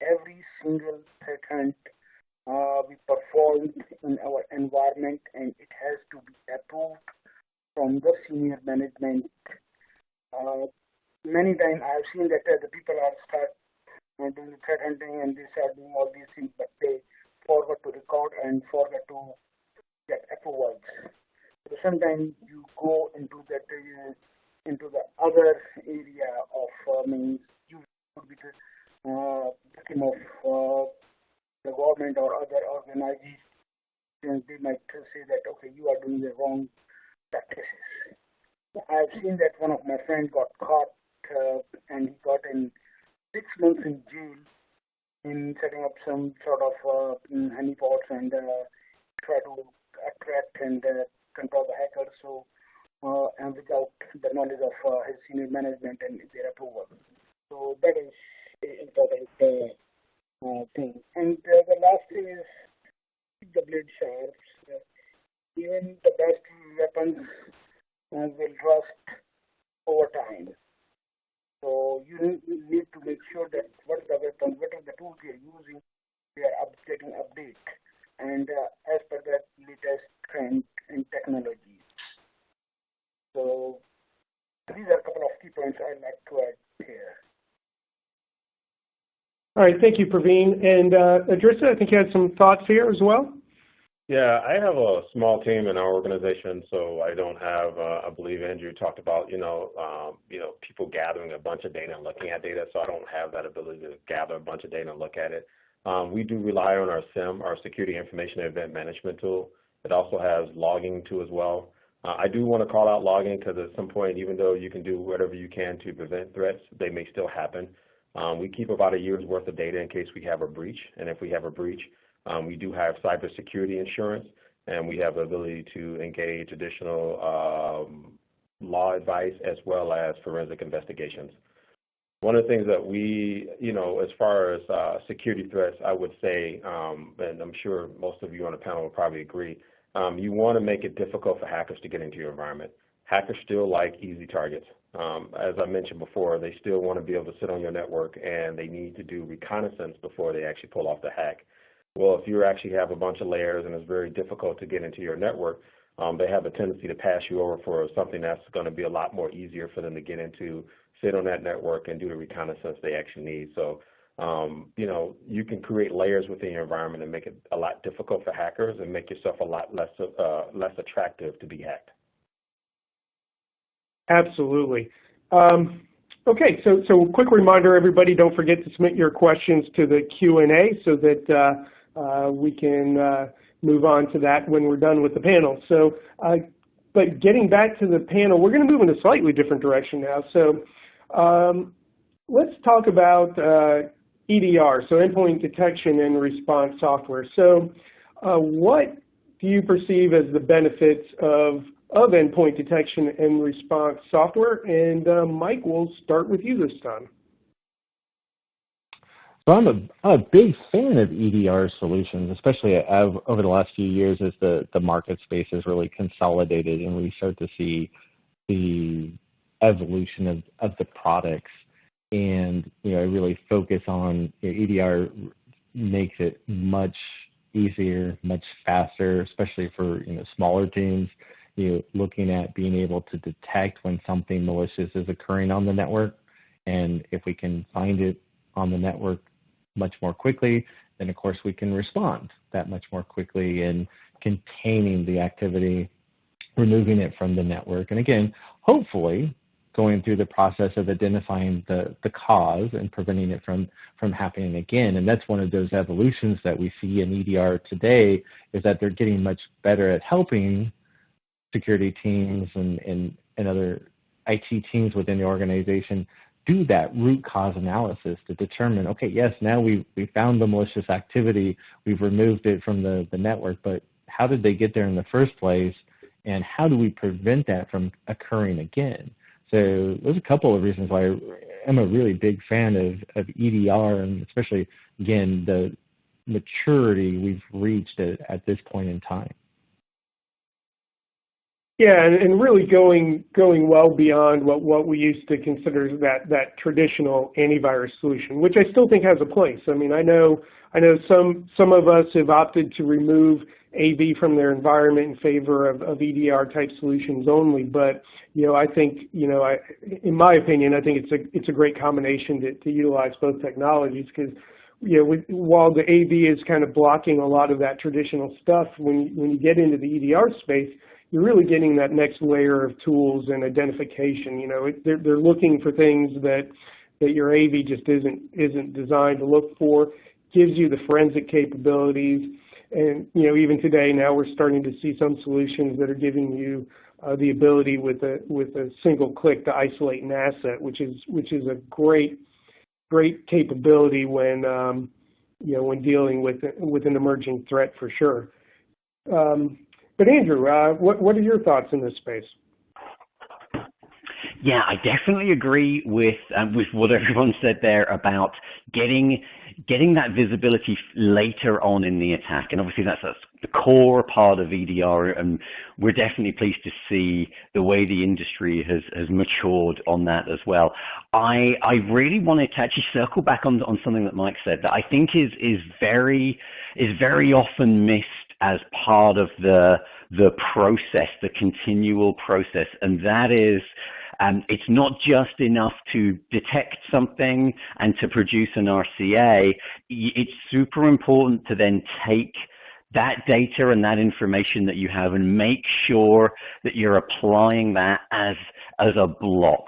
every single threat hunt we performed in our environment, and it has to be approved from the senior management. Many times I've seen that the people are start doing the threat hunting and they start doing all these things, but they forget to record and forget to get approvals. So sometimes you go into that into the other area of means you could be the victim of the government or other organizations. They might say that, okay, you are doing the wrong practices. I've seen that one of my friends got caught and he got in 6 months in jail in setting up some sort of honeypots and try to attract and control the hackers. So and without the knowledge of his senior management and their approval. So that is an important thing. And the last thing is keep the blade sharp. Even the best weapons will rust over time. So you need to make sure that what are the tools they are using, they are getting update and as per the latest trend in technologies. So these are a couple of key points I'd like to add here. All right, thank you, Praveen. And Adrissa, I think you had some thoughts here as well? Yeah, I have a small team in our organization, so I don't have, I believe Andrew talked about, people gathering a bunch of data and looking at data, so I don't have that ability to gather a bunch of data and look at it. We do rely on our SIM, our Security Information and Event Management tool. It also has logging too as well. I do want to call out logging because at some point, even though you can do whatever you can to prevent threats, they may still happen. We keep about a year's worth of data in case we have a breach, and if we have a breach, we do have cybersecurity insurance, and we have the ability to engage additional law advice as well as forensic investigations. One of the things that we, as far as security threats, I would say, and I'm sure most of you on the panel will probably agree, you want to make it difficult for hackers to get into your environment. Hackers still like easy targets. As I mentioned before, they still want to be able to sit on your network, and they need to do reconnaissance before they actually pull off the hack. Well, if you actually have a bunch of layers and it's very difficult to get into your network, they have a tendency to pass you over for something that's going to be a lot more easier for them to get into, sit on that network and do the reconnaissance they actually need. So, you can create layers within your environment and make it a lot difficult for hackers and make yourself a lot less attractive to be hacked. Absolutely. Okay, so quick reminder, everybody, don't forget to submit your questions to the Q&A so that we can move on to that when we're done with the panel. So, but getting back to the panel, we're going to move in a slightly different direction now. So let's talk about EDR, so endpoint detection and response software. So what do you perceive as the benefits of endpoint detection and response software? And Mike, we'll start with you this time. So I'm a big fan of EDR solutions, especially over the last few years as the market space has really consolidated and we start to see the evolution of the products. And I really focus on EDR makes it much easier, much faster, especially for smaller teams. Looking at being able to detect when something malicious is occurring on the network, and if we can find it on the network much more quickly, then of course we can respond that much more quickly in containing the activity, removing it from the network, and again, hopefully going through the process of identifying the cause and preventing it from happening again. And that's one of those evolutions that we see in EDR today, is that they're getting much better at helping security teams and other IT teams within the organization do that root cause analysis to determine, okay, yes, now we found the malicious activity, we've removed it from the network, but how did they get there in the first place, and how do we prevent that from occurring again? So there's a couple of reasons why I'm a really big fan of EDR, and especially, again, the maturity we've reached at this point in time. Yeah, and really going well beyond what we used to consider that traditional antivirus solution, which I still think has a place. I mean, I know some of us have opted to remove AV from their environment in favor of EDR type solutions only, but I think in my opinion, I think it's a great combination to utilize both technologies, because while the AV is kind of blocking a lot of that traditional stuff, when you get into the EDR space, you're really getting that next layer of tools and identification. They're looking for things that your AV just isn't designed to look for. Gives you the forensic capabilities, and even today now we're starting to see some solutions that are giving you the ability with a single click to isolate an asset, which is a great capability when when dealing with an emerging threat for sure. But Andrew, what are your thoughts in this space? Yeah, I definitely agree with what everyone said there about getting that visibility later on in the attack, and obviously that's core part of EDR, and we're definitely pleased to see the way the industry has matured on that as well. I really wanted to actually circle back on something that Mike said that I think is very often missed as part of the process, the continual process, and that is it's not just enough to detect something and to produce an RCA. It's super important to then take that data and that information that you have and make sure that you're applying that as a block.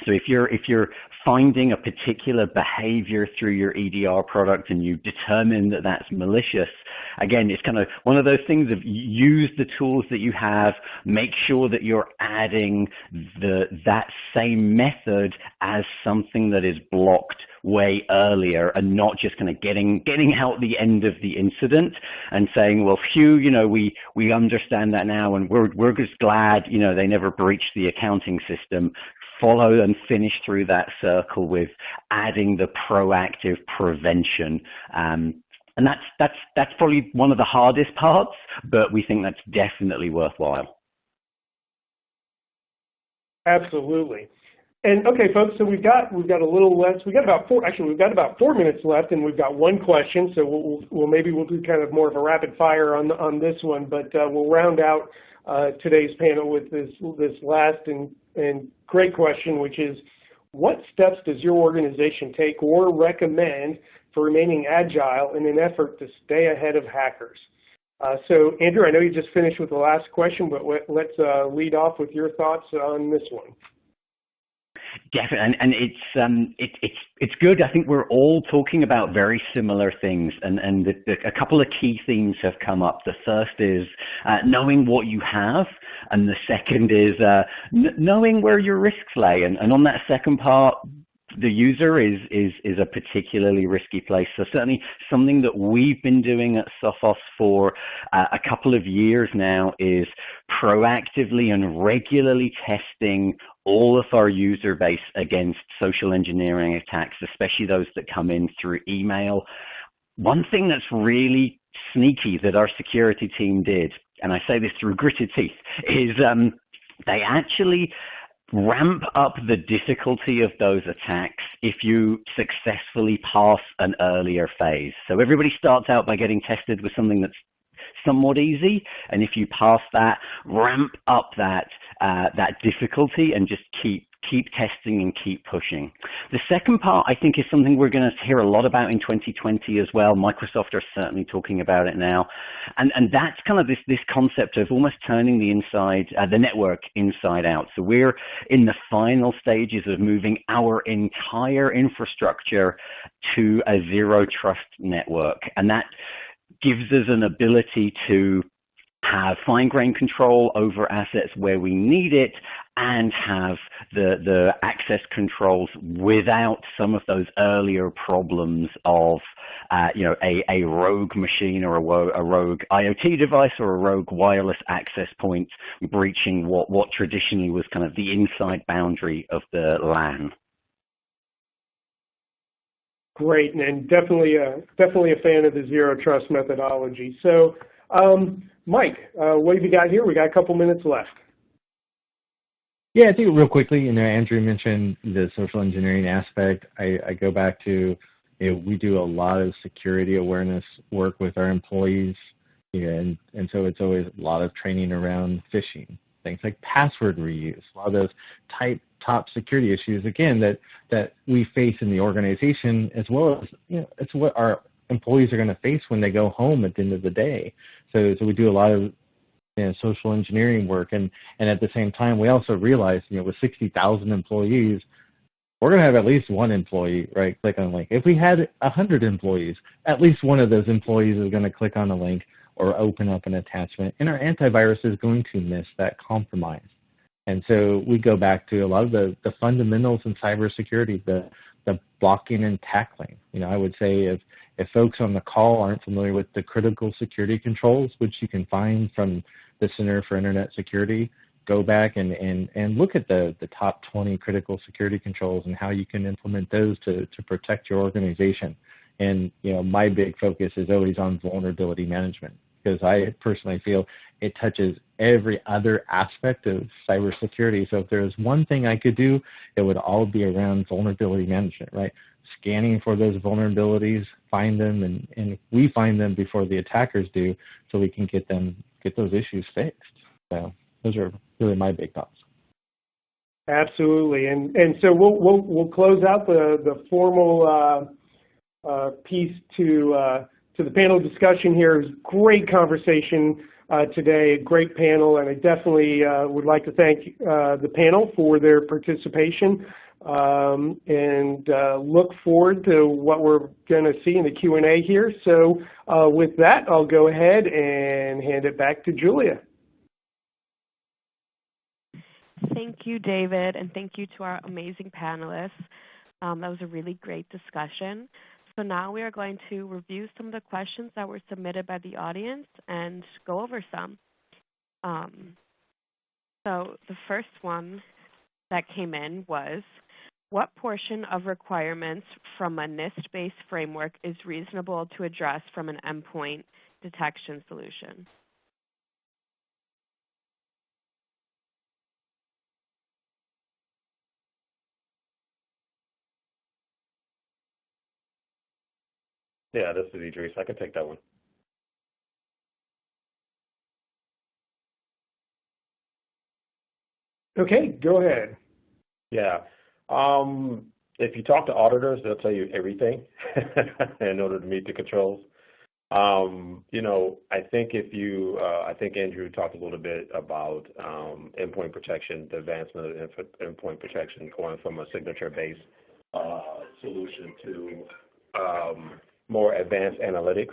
So if you're finding a particular behavior through your EDR product and you determine that that's malicious, again, it's kind of one of those things of use the tools that you have, make sure that you're adding that same method as something that is blocked way earlier and not just kind of getting out the end of the incident and saying, well, phew, we understand that now and we're just glad, they never breached the accounting system. Follow and finish through that circle with adding the proactive prevention. And that's probably one of the hardest parts, but we think that's definitely worthwhile. Absolutely. And okay, folks, so we've got a little less. We've got about 4 minutes left, and we've got one question. So we'll do kind of more of a rapid fire on this one, but we'll round out today's panel with this last and great question, which is, what steps does your organization take or recommend for remaining agile in an effort to stay ahead of hackers? So, Andrew, I know you just finished with the last question, but let's lead off with your thoughts on this one. Definitely, and it's good. I think we're all talking about very similar things, and a couple of key themes have come up. The first is knowing what you have, and the second is knowing where your risks lay. And on that second part, the user is a particularly risky place. So certainly something that we've been doing at Sophos for a couple of years now is proactively and regularly testing all of our user base against social engineering attacks, especially those that come in through email. One thing that's really sneaky that our security team did, and I say this through gritted teeth, is they actually ramp up the difficulty of those attacks if you successfully pass an earlier phase. So everybody starts out by getting tested with something that's somewhat easy, and if you pass that, ramp up that difficulty and just keep testing and keep pushing. The second part, I think, is something we're going to hear a lot about in 2020 as well. Microsoft are certainly talking about it now, and that's kind of this concept of almost turning the network inside out. So we're in the final stages of moving our entire infrastructure to a zero trust network, and that gives us an ability to have fine-grained control over assets where we need it and have the access controls without some of those earlier problems of a rogue machine or a rogue IoT device or a rogue wireless access point breaching what traditionally was kind of the inside boundary of the LAN. Great, and definitely a fan of the zero trust methodology. So, Mike, what have you got here? We got a couple minutes left. Yeah, I think real quickly, Andrew mentioned the social engineering aspect. I go back to, we do a lot of security awareness work with our employees, and so it's always a lot of training around phishing, things like password reuse, a lot of those top security issues, again, that we face in the organization, as well as, it's what our employees are going to face when they go home at the end of the day. So we do a lot of social engineering work, and at the same time, we also realize, with 60,000 employees, we're going to have at least one employee, right, click on a link. If we had 100 employees, at least one of those employees is going to click on a link or open up an attachment, and our antivirus is going to miss that compromise. And so we go back to a lot of the fundamentals in cybersecurity, the blocking and tackling. I would say if folks on the call aren't familiar with the critical security controls, which you can find from the Center for Internet Security, go back and look at the top 20 critical security controls and how you can implement those to protect your organization. And my big focus is always on vulnerability management. because I personally feel it touches every other aspect of cybersecurity. So if there's one thing I could do, it would all be around vulnerability management, right? Scanning for those vulnerabilities, find them, and we find them before the attackers do, so we can get those issues fixed. So those are really my big thoughts. Absolutely, and so we'll close out the formal piece to the panel discussion here. It was great conversation today, a great panel, and I definitely would like to thank the panel for their participation, and look forward to what we're going to see in the Q&A here. So with that, I'll go ahead and hand it back to Julia. Thank you, David, and thank you to our amazing panelists. That was a really great discussion. So now we are going to review some of the questions that were submitted by the audience and go over some. So the first one that came in was, what portion of requirements from a NIST-based framework is reasonable to address from an endpoint detection solution? Yeah, this is Idris. I can take that one. Okay, go ahead. Yeah. If you talk to auditors, they'll tell you everything in order to meet the controls. You know, I think I think Andrew talked a little bit about endpoint protection, the advancement of endpoint protection, going from a signature-based solution to more advanced analytics.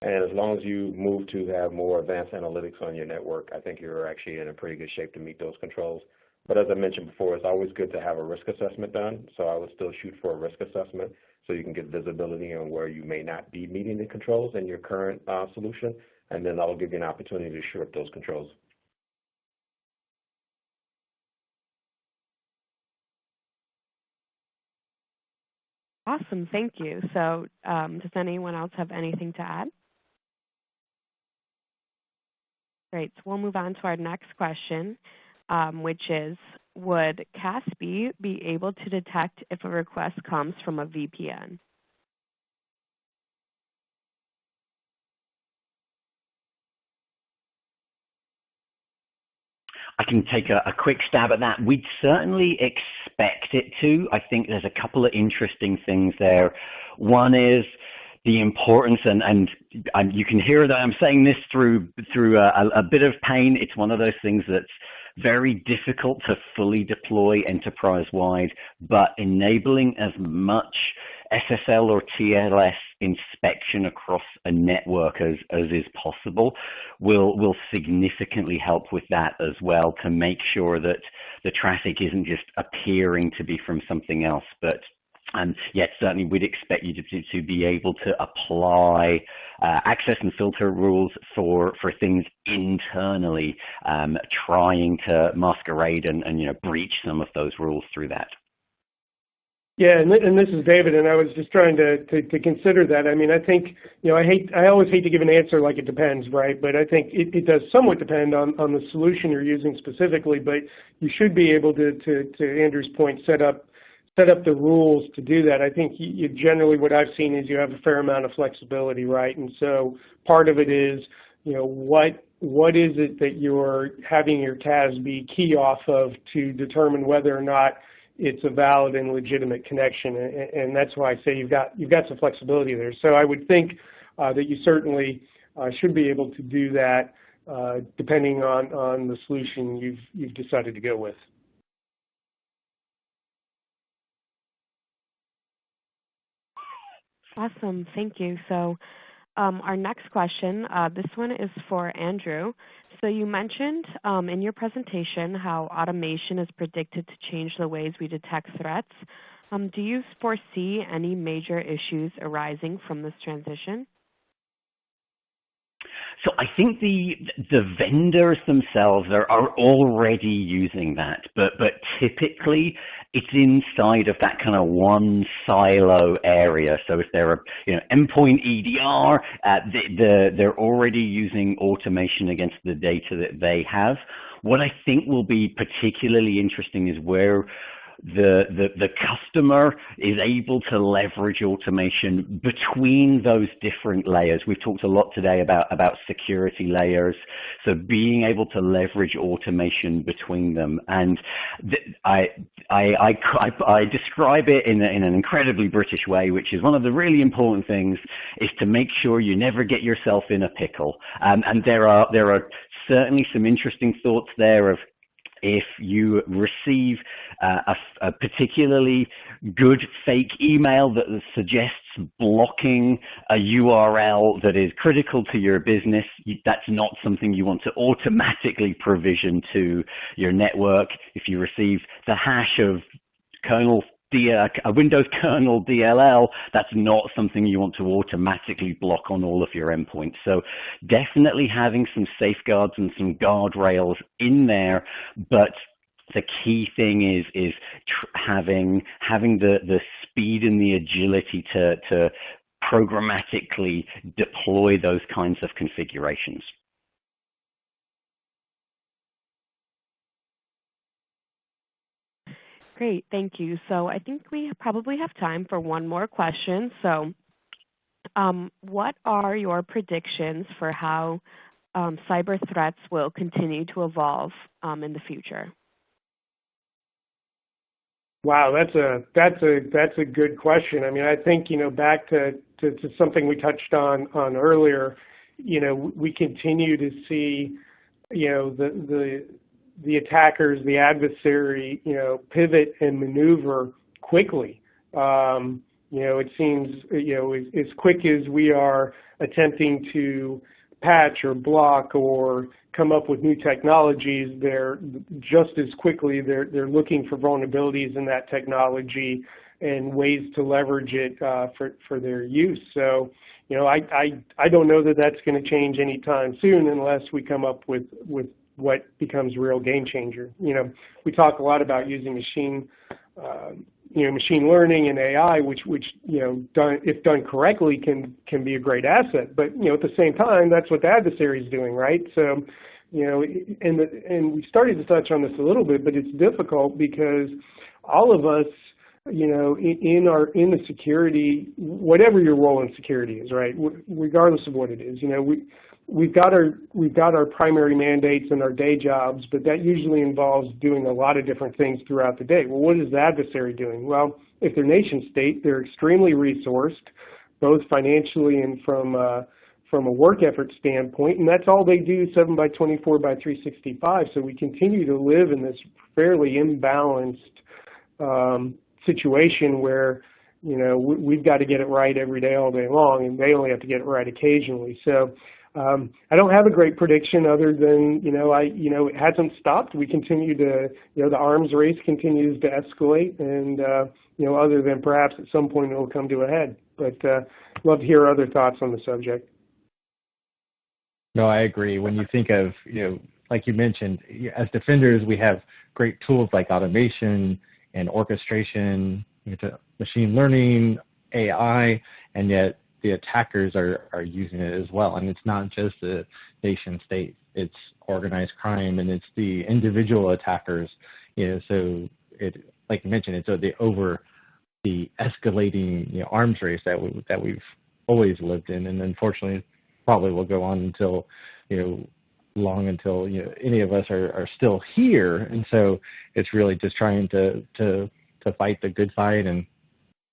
And as long as you move to have more advanced analytics on your network, I think you're actually in a pretty good shape to meet those controls. But as I mentioned before, it's always good to have a risk assessment done. So I would still shoot for a risk assessment so you can get visibility on where you may not be meeting the controls in your current solution. And then that'll give you an opportunity to shore up those controls. Awesome, thank you. So does anyone else have anything to add? Great, so we'll move on to our next question, which is, would CASB be able to detect if a request comes from a VPN? I can take a quick stab at that. We'd certainly expect it to. I think there's a couple of interesting things there. One is the importance, and you can hear that I'm saying this through a bit of pain. It's one of those things that's very difficult to fully deploy enterprise-wide, but enabling as much SSL or TLS inspection across a network as is possible will significantly help with that as well, to make sure that the traffic isn't just appearing to be from something else. But yet certainly we'd expect you to be able to apply access and filter rules for things internally, trying to masquerade and breach some of those rules through that. Yeah, and this is David, and I was just trying to consider that. I mean, I think, I always hate to give an answer like it depends, right? But I think it does somewhat depend on the solution you're using specifically, but you should be able to Andrew's point, set up the rules to do that. I think you generally, what I've seen is you have a fair amount of flexibility, right? And so part of it is, what is it that you're having your CASB key off of to determine whether or not it's a valid and legitimate connection, and that's why I say you've got some flexibility there. So I would think that you certainly should be able to do that, depending on the solution you've decided to go with. Awesome, thank you. So our next question, this one is for Andrew. So you mentioned in your presentation how automation is predicted to change the ways we detect threats. Do you foresee any major issues arising from this transition? So I think the vendors themselves are already using that, but typically it's inside of that kind of one silo area. So if they're a endpoint EDR, they're already using automation against the data that they have. What I think will be particularly interesting is where the customer is able to leverage automation between those different layers. We've talked a lot today about security layers, so being able to leverage automation between them. And I describe it in an incredibly British way, which is one of the really important things is to make sure you never get yourself in a pickle. And there are certainly some interesting thoughts there of, if you receive a particularly good fake email that suggests blocking a URL that is critical to your business, that's not something you want to automatically provision to your network. If you receive the hash of a Windows kernel DLL, that's not something you want to automatically block on all of your endpoints. So definitely having some safeguards and some guardrails in there, but the key thing is having the speed and the agility to programmatically deploy those kinds of configurations. Great, thank you. So I think we probably have time for one more question. So what are your predictions for how cyber threats will continue to evolve in the future? Wow, that's a good question. I mean, I think, back to something we touched on earlier, we continue to see, the attackers, the adversary, pivot and maneuver quickly. It seems, as quick as we are attempting to patch or block or come up with new technologies, they're just as quickly they're looking for vulnerabilities in that technology and ways to leverage it for their use. So, I don't know that that's going to change anytime soon unless we come up with what becomes a real game changer. We talk a lot about using machine learning and AI, which if done correctly can be a great asset. But at the same time, that's what the adversary is doing, right? So, and we started to touch on this a little bit, but it's difficult because all of us, in the security, whatever your role in security is, right, regardless of what it is, we've got our primary mandates and our day jobs, but that usually involves doing a lot of different things throughout the day. Well, what is the adversary doing? Well, if they're nation state, they're extremely resourced, both financially and from a work effort standpoint, and that's all they do 7x24 by 365. So we continue to live in this fairly imbalanced situation where we've got to get it right every day, all day long, and they only have to get it right occasionally. So I don't have a great prediction other than it hasn't stopped. We continue to the arms race continues to escalate, and other than perhaps at some point it will come to a head. But love to hear other thoughts on the subject. No, I agree. When you think of like you mentioned, as defenders, we have great tools like automation and orchestration, machine learning, AI, and yet the attackers are using it as well. And it's not just the nation state, it's organized crime, and it's the individual attackers. So it, like you mentioned, it's the escalating arms race that we've always lived in, and unfortunately probably will go on until long until any of us are still here. And so it's really just trying to fight the good fight and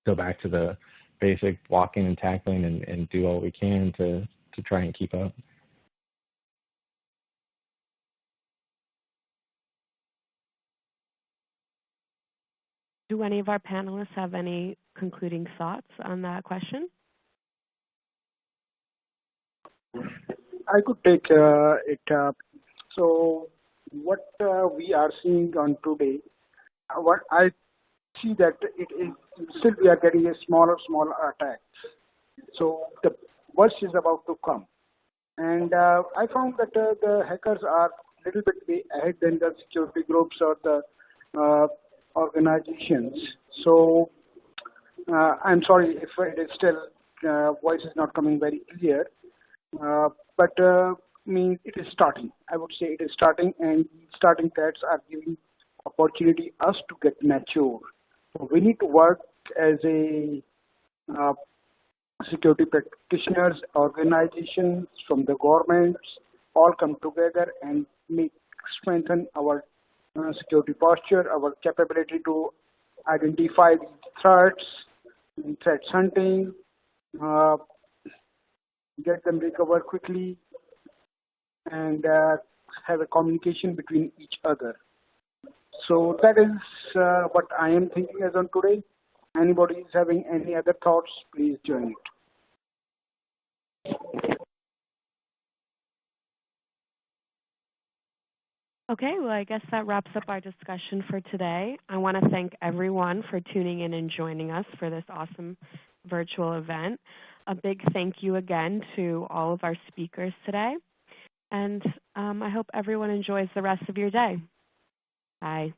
go back to the basic blocking and tackling and do all we can to try and keep up. Do any of our panelists have any concluding thoughts on that question? I could take it up. So what we are seeing on today, what I see that it is still we are getting a smaller attack. So the worst is about to come. And I found that the hackers are a little bit ahead than the security groups or the organizations. So I'm sorry if it is still voice is not coming very clear, but I mean it is starting. I would say it is starting, and starting threats are giving opportunity us to get mature. So we need to work as a security practitioners, organizations from the governments, all come together and strengthen our security posture, our capability to identify these threats, threat hunting, get them recover quickly, and have a communication between each other. So that is what I am thinking as on today. Anybody is having any other thoughts, please join it. Okay, well, I guess that wraps up our discussion for today. I want to thank everyone for tuning in and joining us for this awesome virtual event. A big thank you again to all of our speakers today. And I hope everyone enjoys the rest of your day. Bye.